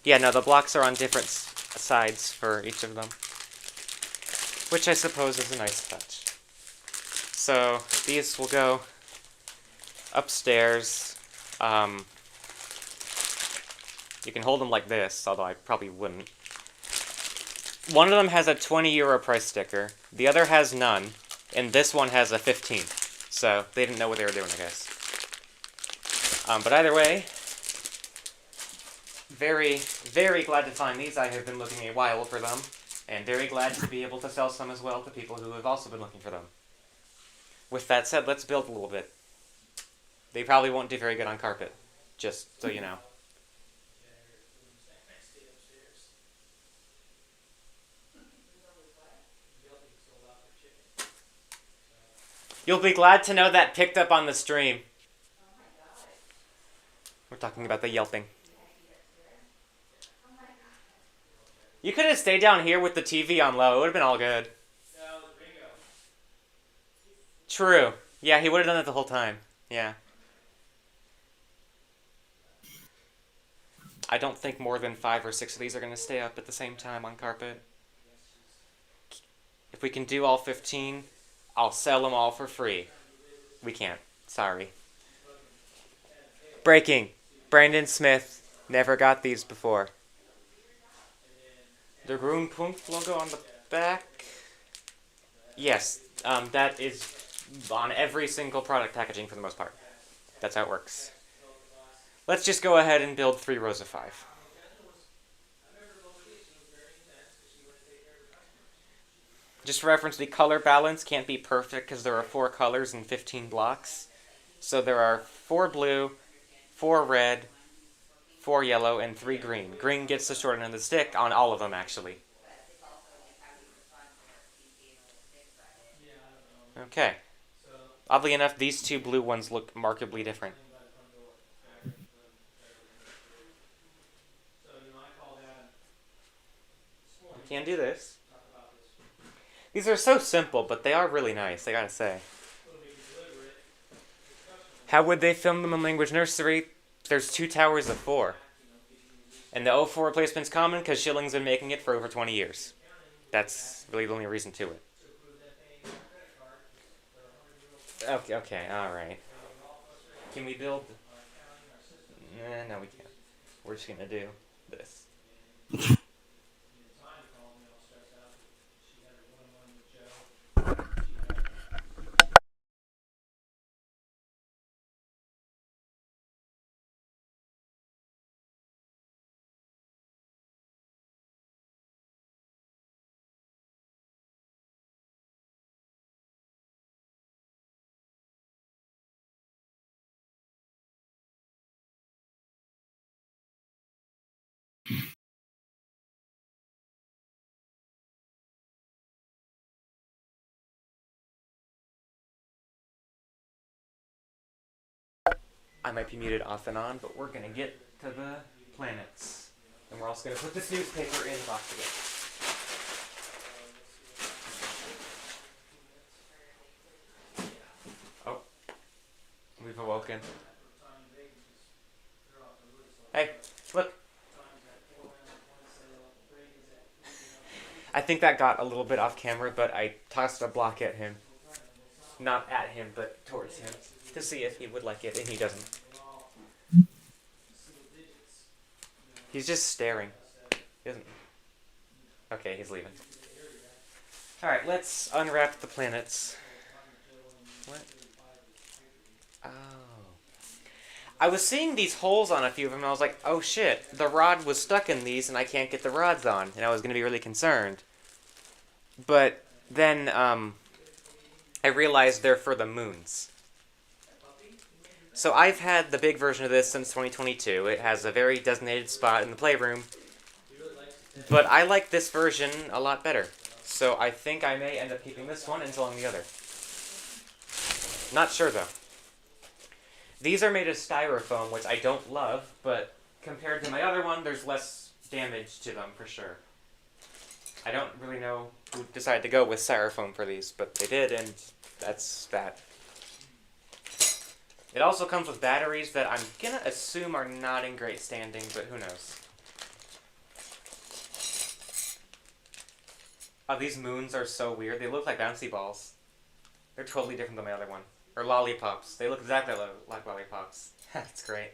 S1: Yeah, no, the blocks are on different sides for each of them. Which I suppose is a nice touch. So, these will go upstairs. You can hold them like this, although I probably wouldn't. One of them has a €20 price sticker. The other has none. And this one has a 15. So, they didn't know what they were doing, I guess. But either way, very, very glad to find these. I have been looking a while for them. And very glad to be able to sell some as well to people who have also been looking for them. With that said, let's build a little bit. They probably won't do very good on carpet. Just so you know. You'll be glad to know that picked up on the stream. We're talking about the yelping. You could have stayed down here with the TV on low. It would have been all good. True. Yeah, he would have done it the whole time. Yeah. I don't think more than 5 or 6 of these are going to stay up at the same time on carpet. If we can do all 15, I'll sell them all for free. We can't. Sorry. Breaking. Brandon Smith never got these before. The Rune Punkt logo on the back. Yes, that is on every single product packaging for the most part. That's how it works. Let's just go ahead and build 3 rows of 5. Just for reference, the color balance can't be perfect because there are 4 colors and 15 blocks. So there are 4 blue, 4 red, 4 yellow, and 3 green. Green gets the short end of the stick on all of them, actually. Okay. Oddly enough, these 2 blue ones look markedly different. We can do this. These are so simple, but they are really nice, I gotta say. How would they film them in Language Nursery? There's 2 towers of 4. And the 04 replacement's common because Schilling's been making it for over 20 years. That's really the only reason to it. Okay, alright. Can we build... No, we can't. We're just gonna do this. I might be muted off and on, but we're gonna get to the planets. And we're also gonna put this newspaper in the box again. Oh. We've awoken. Hey, look. I think that got a little bit off camera, but I tossed a block at him. Not at him, but towards him. To see if he would like it, and he doesn't. He's just staring. He doesn't. Okay, he's leaving. Alright, let's unwrap the planets. What? Oh. I was seeing these holes on a few of them, and I was like, oh shit, the rod was stuck in these, and I can't get the rods on. And I was going to be really concerned. But then, I realized they're for the moons. So I've had the big version of this since 2022. It has a very designated spot in the playroom. But I like this version a lot better. So I think I may end up keeping this one and selling the other. Not sure, though. These are made of styrofoam, which I don't love, but compared to my other one, there's less damage to them, for sure. I don't really know who decided to go with styrofoam for these, but they did, and that's that. It also comes with batteries that I'm gonna assume are not in great standing, but who knows. Oh, these moons are so weird. They look like bouncy balls. They're totally different than my other one. Or lollipops. They look exactly like lollipops. That's great.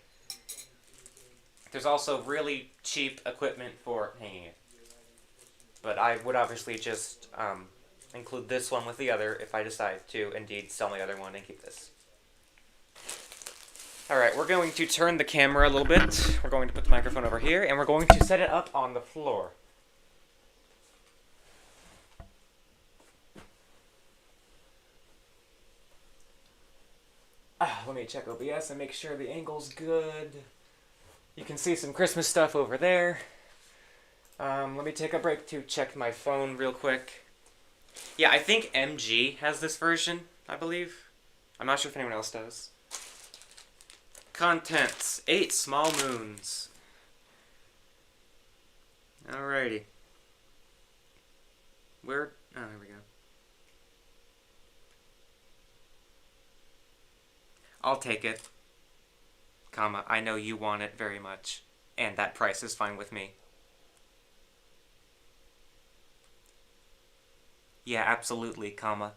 S1: There's also really cheap equipment for hanging it. But I would obviously just include this one with the other if I decide to indeed sell my other one and keep this. Alright, we're going to turn the camera a little bit. We're going to put the microphone over here, and we're going to set it up on the floor. Let me check OBS and make sure the angle's good. You can see some Christmas stuff over there. Let me take a break to check my phone real quick. Yeah, I think MG has this version, I believe. I'm not sure if anyone else does. Contents, 8 small moons. Alrighty. Where? Oh, there we go. I'll take it. Comma, I know you want it very much. And that price is fine with me. Yeah, absolutely, comma.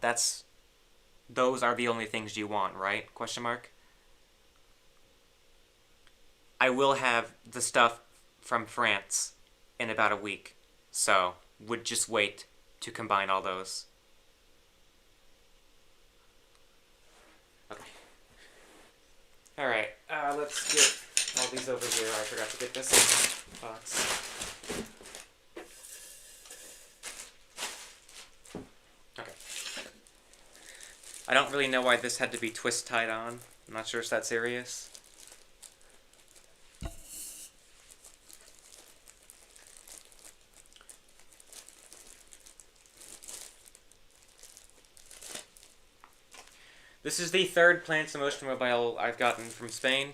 S1: Those are the only things you want, right? Question mark. I will have the stuff from France in about a week, so would just wait to combine all those. Okay. Alright, let's get all these over here. I forgot to get this in the box. Okay. I don't really know why this had to be twist tied on. I'm not sure it's that serious. This is the third Plants in Motion mobile I've gotten from Spain.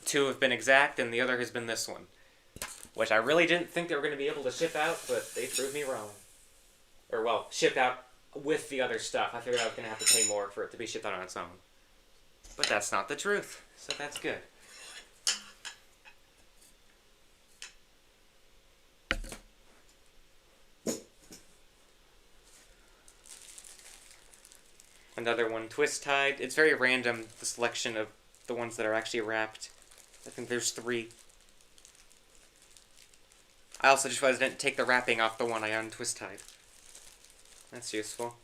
S1: 2 have been exact, and the other has been this one. Which I really didn't think they were going to be able to ship out, but they proved me wrong. Or, well, ship out with the other stuff. I figured I was going to have to pay more for it to be shipped out on its own. But that's not the truth, so that's good. Another one twist-tied. It's very random, the selection of the ones that are actually wrapped. I think there's 3. I also just realized I didn't take the wrapping off the one I untwist-tied. That's useful.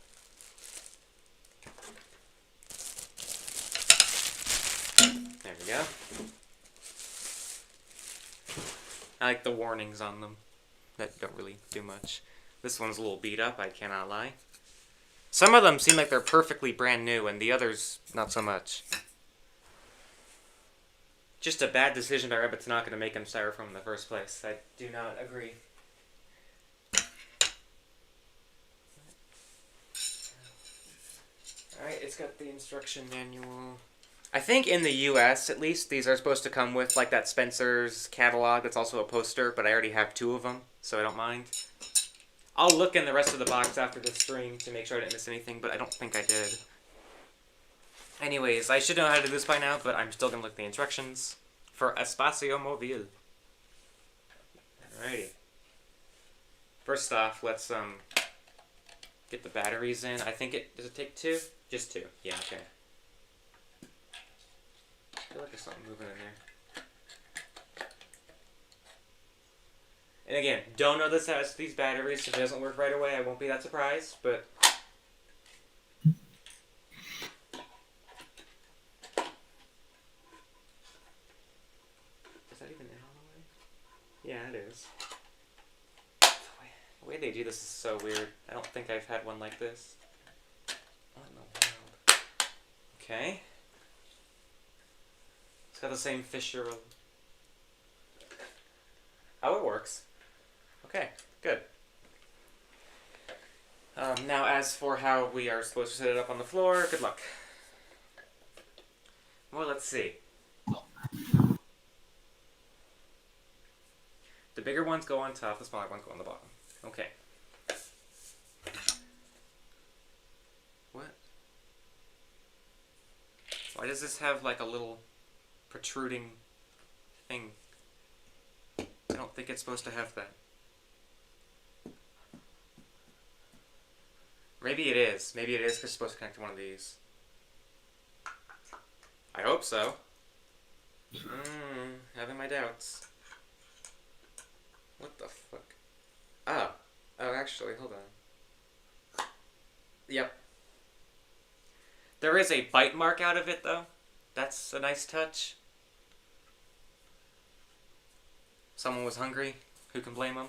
S1: There we go. I like the warnings on them. That don't really do much. This one's a little beat up, I cannot lie. Some of them seem like they're perfectly brand new, and the others, not so much. Just a bad decision by Rabbit's not going to make them styrofoam in the first place. I do not agree. Alright, it's got the instruction manual. I think in the US, at least, these are supposed to come with, like, that Spencer's catalog that's also a poster, but I already have 2 of them, so I don't mind. I'll look in the rest of the box after the stream to make sure I didn't miss anything, but I don't think I did. Anyways, I should know how to do this by now, but I'm still going to look at the instructions for Espacio Mobile. Alrighty. First off, let's get the batteries in. I think does it take 2? Just 2. Yeah, okay. I feel like there's something moving in there. And again, don't know this has these batteries, so if it doesn't work right away, I won't be that surprised, but... Is that even in all the way? Yeah, it is. The way they do this is so weird. I don't think I've had one like this. What in the world? Okay. It's got the same fissure. Oh, it works. Okay, good. Now, as for how we are supposed to set it up on the floor, good luck. Well, let's see. The bigger ones go on top, the smaller ones go on the bottom. Okay. What? Why does this have like a little protruding thing? I don't think it's supposed to have that. Maybe it is. Maybe it is because it's supposed to connect to one of these. I hope so. Having my doubts. What the fuck? Oh. Oh, actually, hold on. Yep. There is a bite mark out of it, though. That's a nice touch. Someone was hungry. Who can blame them?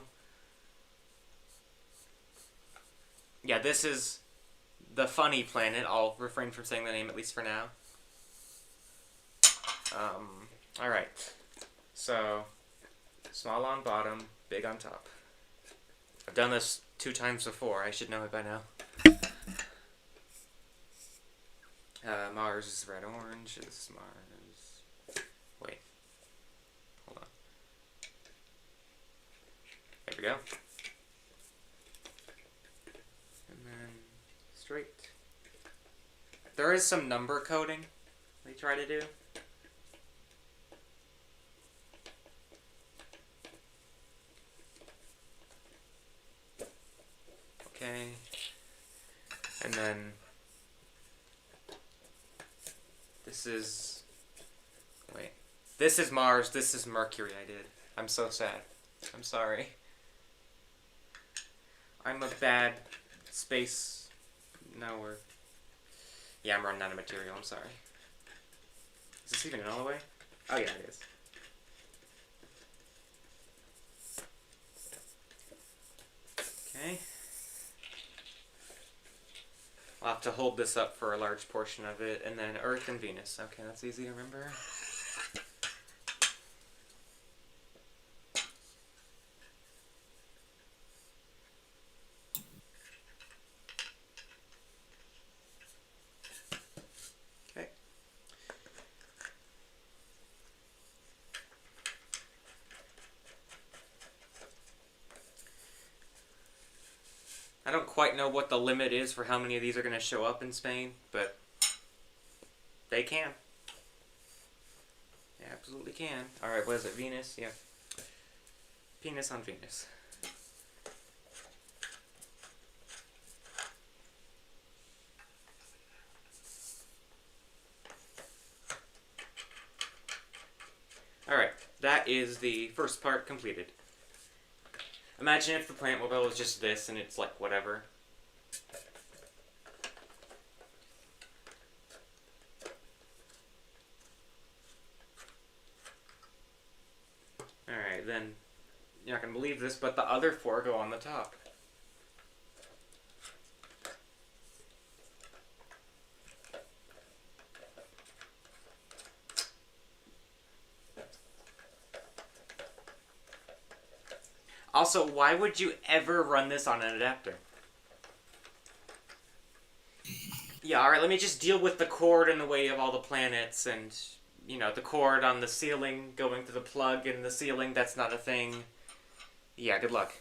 S1: Yeah, this is the funny planet. I'll refrain from saying the name, at least for now. Alright. So, small on bottom, big on top. I've done this 2 times before. I should know it by now. Mars is red orange. This is Mars. Wait. Hold on. There we go. And then straight. There is some number coding we try to do. And then this is... Wait. This is Mars, this is Mercury I did. I'm so sad. I'm sorry. I'm a bad space... No, we're... Yeah, I'm running out of material, I'm sorry. Is this even in all the way? Oh yeah, it is. Okay. I'll have to hold this up for a large portion of it, and then Earth and Venus. Okay, that's easy to remember. Okay. I don't quite know what the limit is for how many of these are going to show up in Spain, but they can. They absolutely can. Alright, what is it? Venus? Yeah. Penis on Venus. Alright, that is the first part completed. Imagine if the plant mobile was just this and it's like whatever. Alright, then you're not going to believe this, but the other four go on the top. Also, why would you ever run this on an adapter? Yeah, alright, let me just deal with the cord in the way of all the planets and, you know, the cord on the ceiling going to the plug in the ceiling, that's not a thing. Yeah, good luck.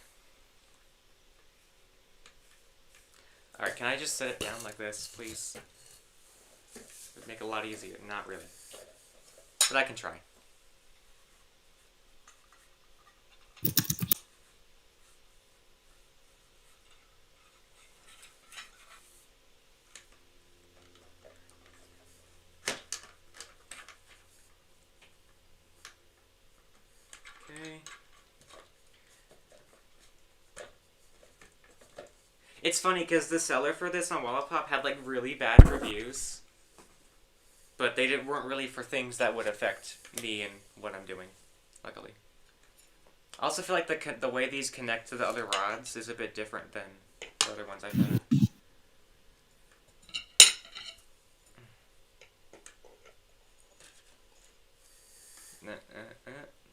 S1: Alright, can I just set it down like this, please? It would make it a lot easier. Not really. But I can try. Okay. It's funny because the seller for this on Wallapop had like really bad reviews, but they weren't really for things that would affect me and what I'm doing, luckily. I also feel like the way these connect to the other rods is a bit different than the other ones I've had.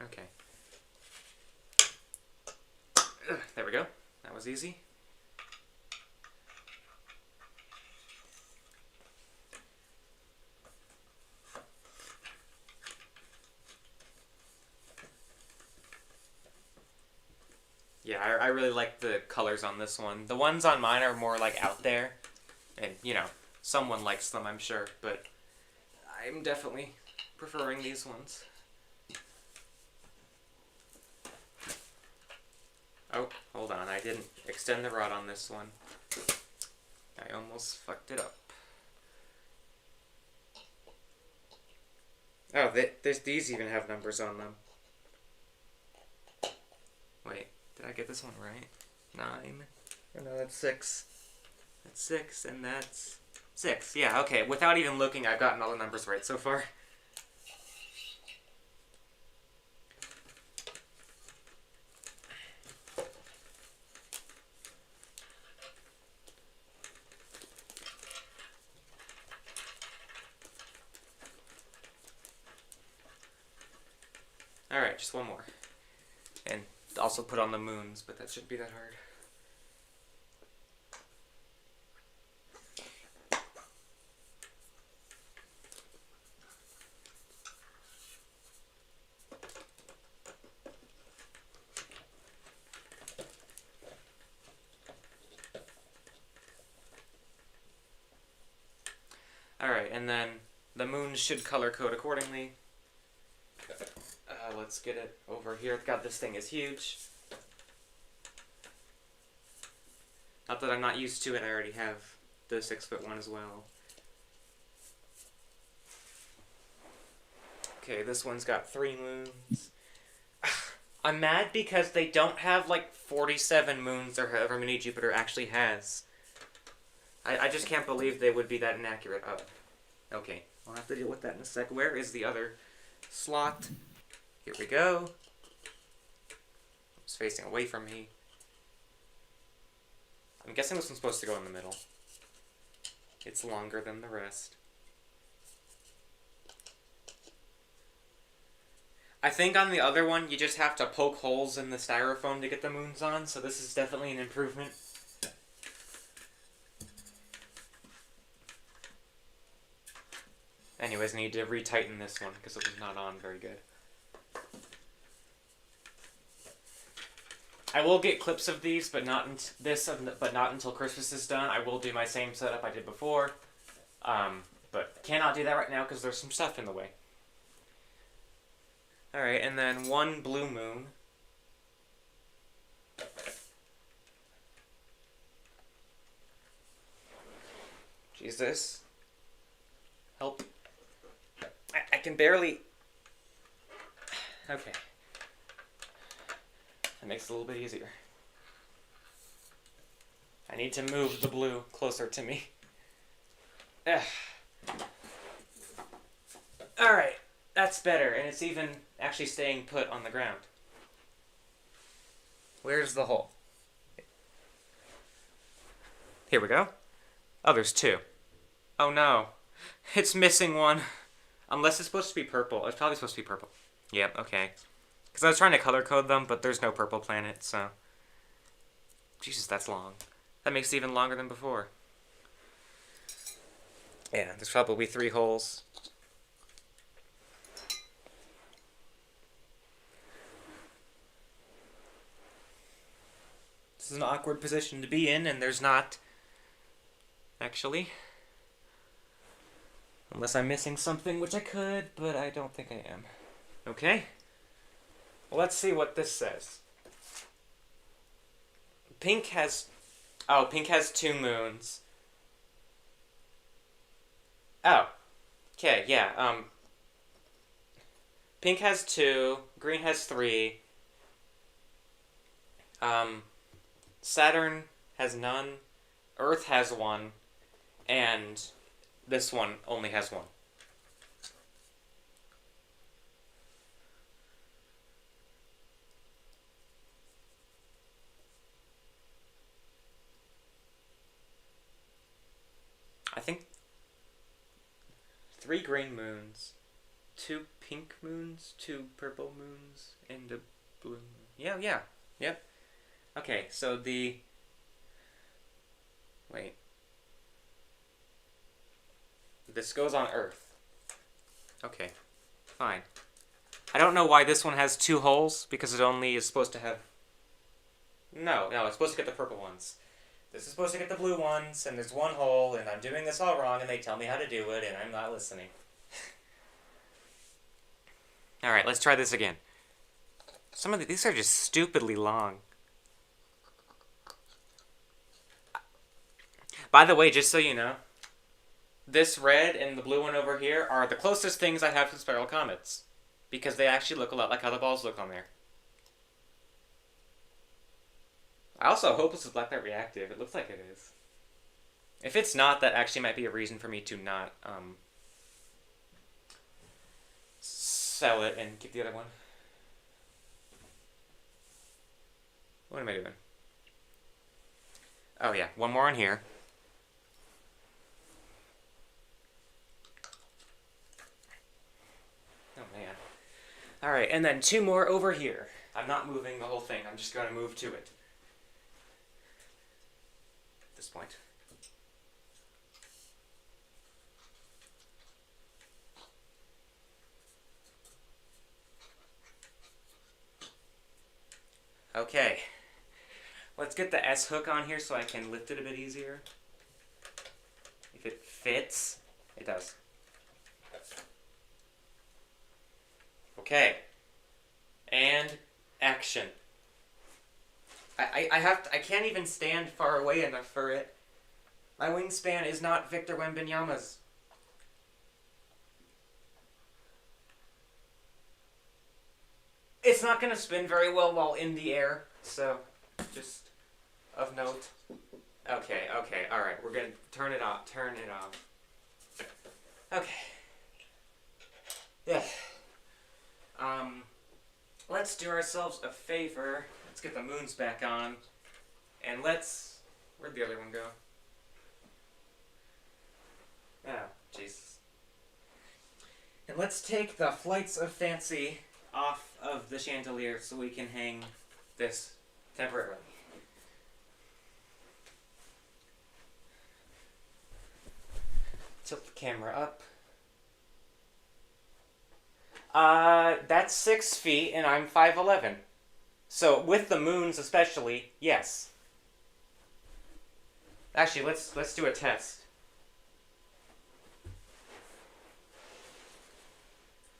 S1: Okay. There we go. That was easy. Yeah, I really like the colors on this one. The ones on mine are more like out there. And, you know, someone likes them, I'm sure. But I'm definitely preferring these ones. Oh, hold on. I didn't extend the rod on this one. I almost fucked it up. Oh, these even have numbers on them. Wait, did I get this one right? 9. Oh no, that's 6. That's 6, and that's 6. Yeah, okay. Without even looking, I've gotten all the numbers right so far. Alright, just one more. And also put on the moons, but that shouldn't be that hard. Alright, and then the moons should color code accordingly. Let's get it over here. God, this thing is huge. Not that I'm not used to it, I already have the 6-foot one as well. Okay, this one's got 3 moons. I'm mad because they don't have like 47 moons or however many Jupiter actually has. I just can't believe they would be that inaccurate. Oh, okay, I'll have to deal with that in a sec. Where is the other slot? Here we go. It's facing away from me. I'm guessing this one's supposed to go in the middle. It's longer than the rest. I think on the other one, you just have to poke holes in the styrofoam to get the moons on, so this is definitely an improvement. Anyways, I need to retighten this one because it was not on very good. I will get clips of these, but not until Christmas is done. I will do my same setup I did before, but cannot do that right now because there's some stuff in the way. All right, and then 1 blue moon. Jesus, help! I can barely. Okay. That makes it a little bit easier. I need to move the blue closer to me. Alright, that's better, and it's even actually staying put on the ground. Where's the hole? Here we go. Oh, there's 2. Oh no. It's missing one. Unless it's supposed to be purple. It's probably supposed to be purple. Yep, okay. Because I was trying to color code them, but there's no purple planet, so... Jesus, that's long. That makes it even longer than before. Yeah, there's probably 3 holes. This is an awkward position to be in, and there's not... Actually... Unless I'm missing something, which I could, but I don't think I am. Okay. Well, let's see what this says. Pink has 2 moons. Oh. Okay, yeah, pink has 2, green has 3. Saturn has none, Earth has 1, and this one only has 1. I think 3 green moons, 2 pink moons, 2 purple moons, and a blue moon. Yeah, yep. Okay, so wait. This goes on Earth. Okay, fine. I don't know why this one has 2 holes, because it only is supposed to have... No, it's supposed to get the purple ones. This is supposed to get the blue ones, and there's 1 hole, and I'm doing this all wrong, and they tell me how to do it, and I'm not listening. Alright, let's try this again. Some of these are just stupidly long. By the way, just so you know, this red and the blue one over here are the closest things I have to spiral comets, because they actually look a lot like how the balls look on there. I also hope this is black light reactive. It looks like it is. If it's not, that actually might be a reason for me to not sell it and keep the other one. What am I doing? Oh yeah, 1 more in here. Oh man. Alright, and then 2 more over here. I'm not moving the whole thing, I'm just going to move to it. At this point. Okay. Let's get the S hook on here so I can lift it a bit easier. If it fits, it does. Okay. And action. I can't even stand far away enough for it. My wingspan is not Victor Wembanyama's. It's not going to spin very well while in the air, so just of note. Okay, alright, we're going to turn it off. Okay. Yeah. Let's do ourselves a favor. Let's get the moons back on. And let's... Where'd the other one go? Oh, Jesus. And let's take the Flights of Fancy off of the chandelier so we can hang this temporarily. Tilt the camera up. That's 6 feet and I'm 5'11". So with the moons especially, yes. Actually, let's do a test.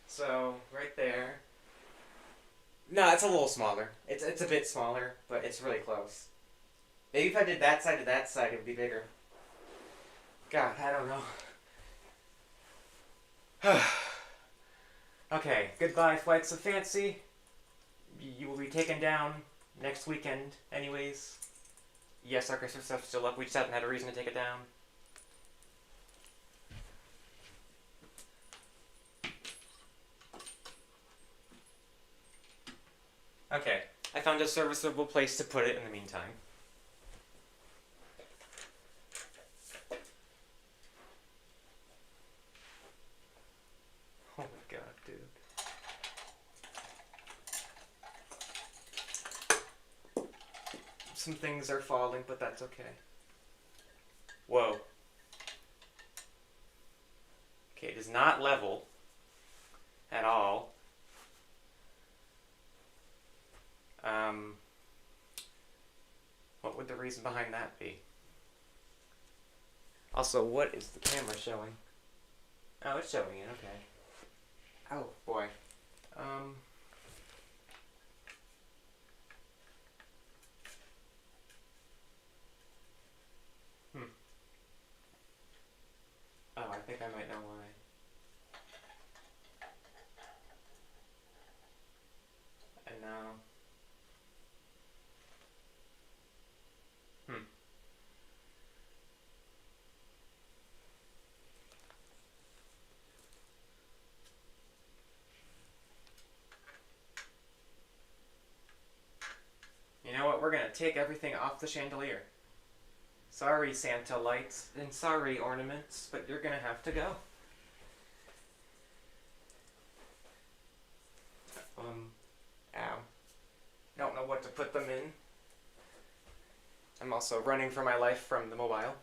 S1: So right there. No, it's a little smaller. It's a bit smaller, but it's really close. Maybe if I did that side to that side, it would be bigger. God, I don't know. Okay, goodbye, Flights of Fancy. You will be taken down next weekend, anyways. Yes, our Christmas stuff's still up. We just haven't had a reason to take it down. Okay, I found a serviceable place to put it in the meantime. Oh my god, dude. Some things are falling, but that's okay. Whoa. Okay, it is not level at all. What would the reason behind that be? Also, what is the camera showing? Oh, it's showing it, okay. Oh, boy. Oh, I think I might know why. And now... You know what? We're gonna take everything off the chandelier. Sorry, Santa lights, and sorry, ornaments, but you're gonna have to go. Ow. Don't know what to put them in. I'm also running for my life from the mobile.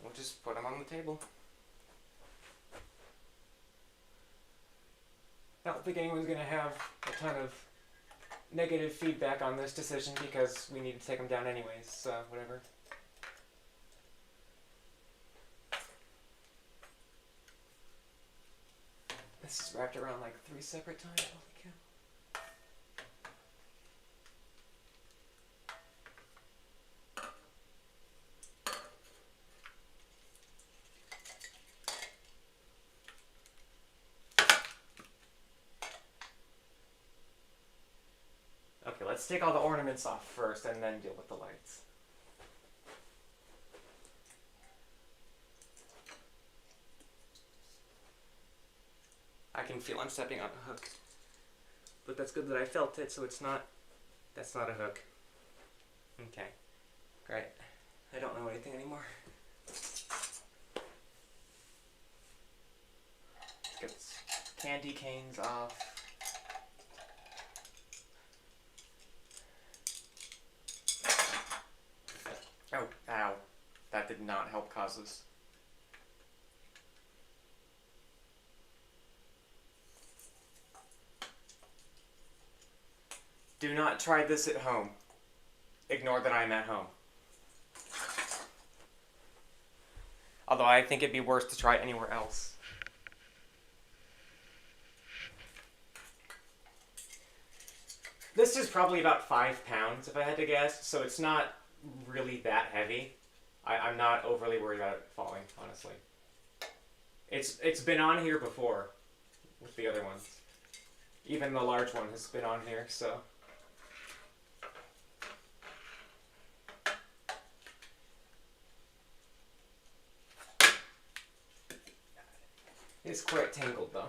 S1: We'll just put them on the table. I don't think anyone's gonna have a ton of negative feedback on this decision because we need to take them down anyways, so whatever. This is wrapped around like 3 separate times. Holy cow. Okay, let's take all the ornaments off first and then deal with the lights. I can feel I'm stepping on a hook. But that's good that I felt it, so it's not... That's not a hook. Okay. Great. I don't know anything anymore. Let's get candy canes off. Oh, ow. That did not help causes. Do not try this at home. Ignore that I'm at home. Although I think it'd be worse to try it anywhere else. This is probably about 5 pounds if I had to guess, so it's not really that heavy. I'm not overly worried about it falling, honestly. It's been on here before with the other ones. Even the large one has been on here, so. It's quite tangled though.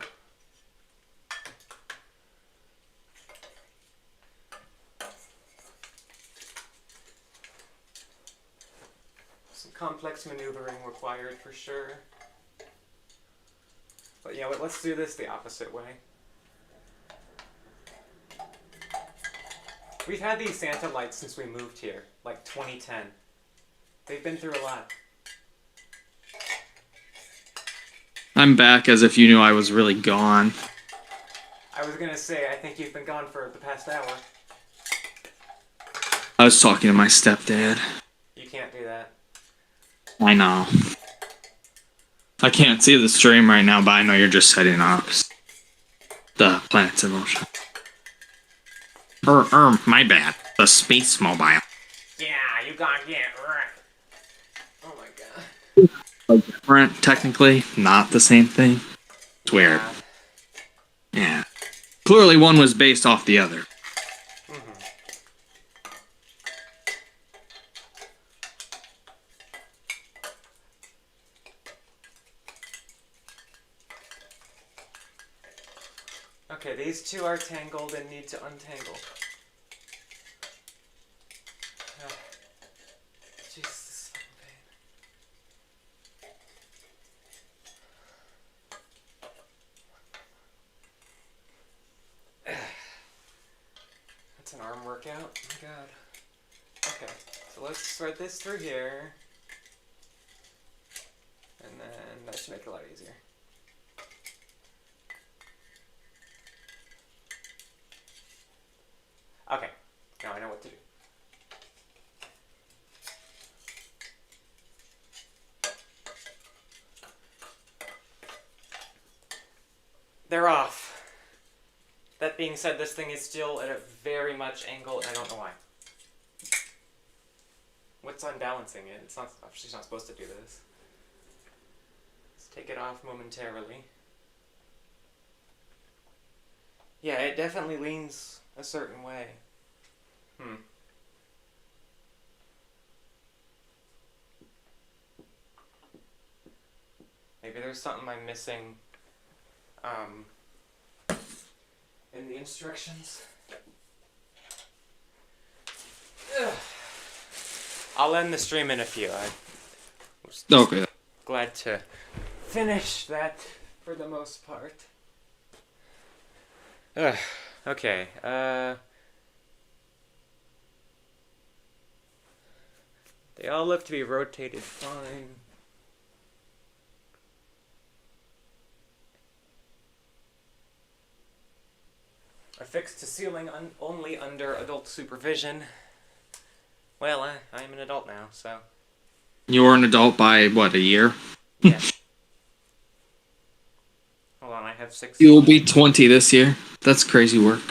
S1: Some complex maneuvering required for sure. But yeah, let's do this the opposite way. We've had these Santa lights since we moved here, like 2010. They've been through a lot.
S2: I'm back as if you knew I was really gone.
S1: I was gonna say, I think you've been gone for the past hour.
S2: I was talking to my stepdad.
S1: You can't do that.
S2: I know. I can't see the stream right now, but I know you're just setting up the planets in motion. My bad. The space mobile.
S1: Yeah, you gotta get right. Oh my god.
S2: Like different, technically, not the same thing. It's weird. Yeah. Clearly one was based off the other.
S1: Okay, these two are tangled and need to untangle. Jesus, that's an arm workout. Oh my god. Okay, so let's thread this through here. And then that should make it a lot easier. Okay, now I know what to do. They're off. That being said, this thing is still at a very much angle, and I don't know why. What's unbalancing it? It's not. She's not supposed to do this. Let's take it off momentarily. Yeah, it definitely leans a certain way. Maybe there's something I'm missing in the instructions. Ugh. I'll end the stream in a few.
S2: Okay.
S1: Glad to finish that for the most part. Ugh. Okay. They all look to be rotated fine. Affixed to ceiling only under adult supervision. Well, I am an adult now, so.
S2: You're an adult by, what, a year?
S1: Yeah. Hold on, I have 6.
S2: You'll be 20 this year. That's crazy work.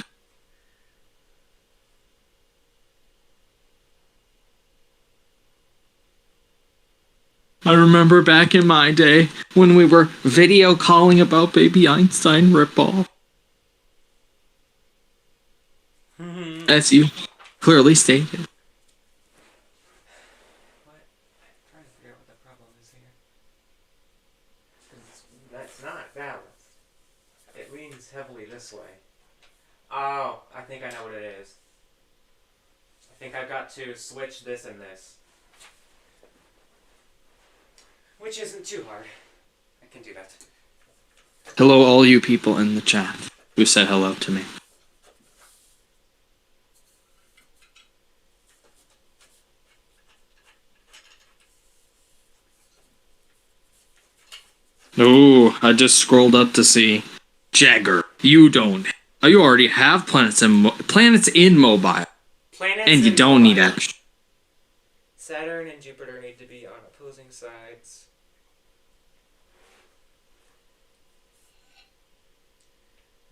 S2: I remember back in my day when we were video calling about baby Einstein ripoff. As you clearly stated.
S1: What? I'm trying to figure out what the problem is here. That's not balanced. It leans heavily this way. Oh, I think I know what it is. I think I've got to switch this and this. Which isn't too hard. I can do that.
S2: Hello, all you people in the chat who said hello to me. Oh, I just scrolled up to see Jagger. You don't. Oh, you already have planets in mobile, and you don't need extra.
S1: Saturn and Jupiter need to be on opposing sides.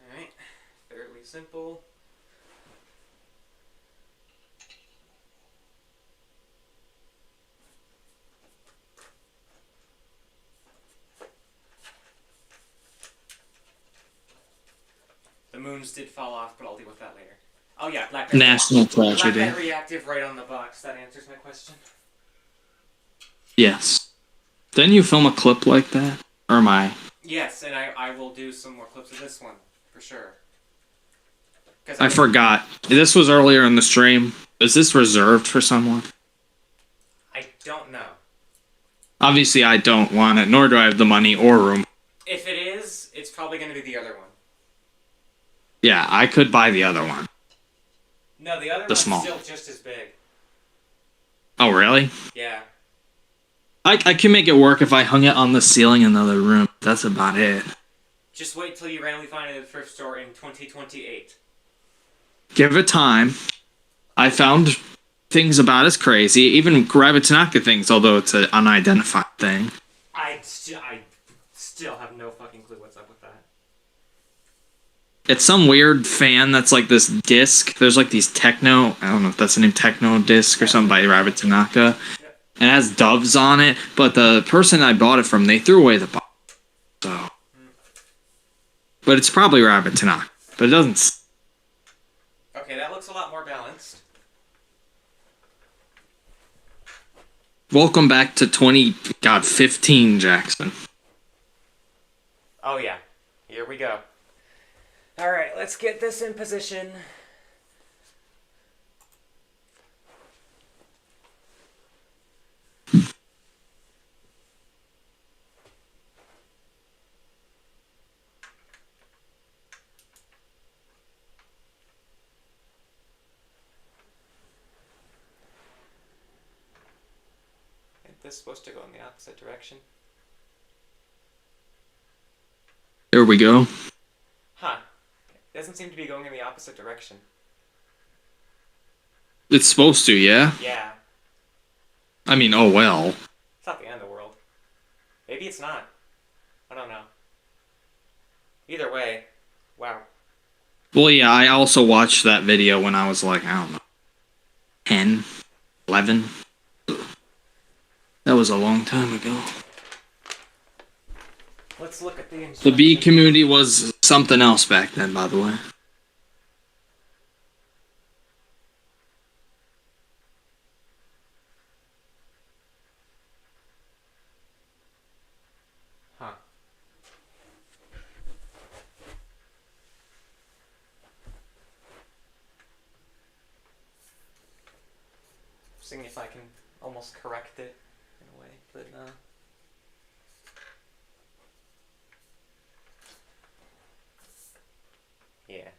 S1: Alright, fairly simple. moons did fall off, but I'll deal with that later. Oh yeah, blackberry.
S2: National tragedy.
S1: Blackberry active right on the box. That answers my question.
S2: Yes. Didn't you film a clip like that? Or am I?
S1: Yes, and I will do some more clips of this one, for sure.
S2: I forgot. This was earlier in the stream. Is this reserved for someone?
S1: I don't know.
S2: Obviously, I don't want it, nor do I have the money or room.
S1: If it is, it's probably going to be the other one.
S2: Yeah, I could buy the other one.
S1: No, the other
S2: The
S1: one's
S2: small.
S1: still just as big.
S2: Oh, really?
S1: Yeah.
S2: I can make it work if I hung it on the ceiling in the other room. That's about it.
S1: Just wait till you randomly find it at the thrift store in 2028.
S2: Give it time. I found things about as crazy, even Gravitanaka things, although it's an unidentified thing.
S1: I still have no fucking clue what's up with that.
S2: It's some weird fan that's like this disc. There's like these techno, I don't know if that's the name, techno disc or something by Rabbit Tanaka. And it has doves on it, but the person I bought it from, they threw away the box. So. But it's probably Rabbit Tanaka. But it doesn't.
S1: Okay, that looks a lot more balanced.
S2: Welcome back to 15, Jackson.
S1: Oh yeah. Here we go. Alright, let's get this in position. This is supposed to go in the opposite direction.
S2: There we go.
S1: Huh. It doesn't seem to be going in the opposite direction.
S2: It's supposed to, yeah?
S1: Yeah.
S2: I mean, oh well.
S1: It's not the end of the world. Maybe it's not. I don't know. Either way, wow.
S2: Well, yeah, I also watched that video when I was like, I don't know, 10, 11. That was a long time ago.
S1: Let's look at the instructions.
S2: The bee community was something else back then, by the way.
S1: Huh. Seeing if I can almost correct it in a way, but yeah.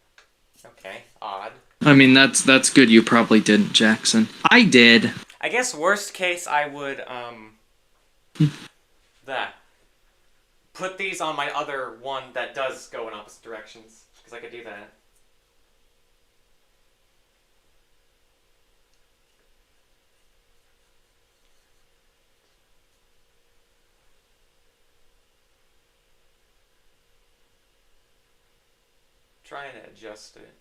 S1: Okay. Odd.
S2: I mean, that's good. You probably didn't, Jackson. I did.
S1: I guess worst case, I would put these on my other one that does go in opposite directions, because I could do that. Trying to adjust it.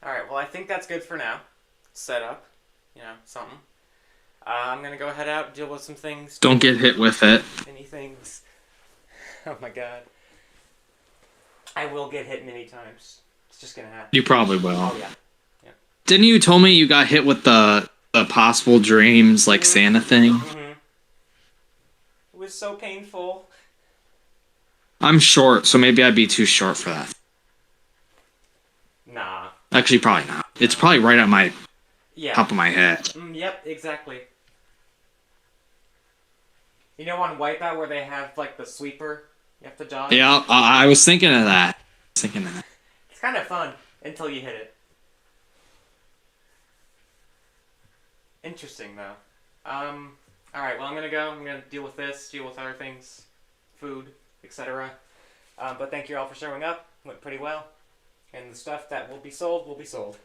S1: Alright, well I think that's good for now. Set up. You know, something. I'm gonna go head out, deal with some things.
S2: Don't get hit with it.
S1: Many things. Oh my god. I will get hit many times. It's just gonna happen.
S2: You probably will.
S1: Oh yeah. Yeah.
S2: Didn't you tell me you got hit with the possible dreams, like Santa thing?
S1: Mm-hmm. It was so painful.
S2: I'm short, so maybe I'd be too short for that.
S1: Nah.
S2: Actually, probably not. It's probably right at my top of my head.
S1: Yep, exactly. You know on Wipeout where they have, like, the sweeper? You have to dodge?
S2: Yeah, I was thinking of that.
S1: It's kind of fun until you hit it. Interesting, though. Alright, well, I'm gonna go. I'm gonna deal with this, deal with other things, food, etc. But thank you all for showing up. Went pretty well. And the stuff that will be sold will be sold.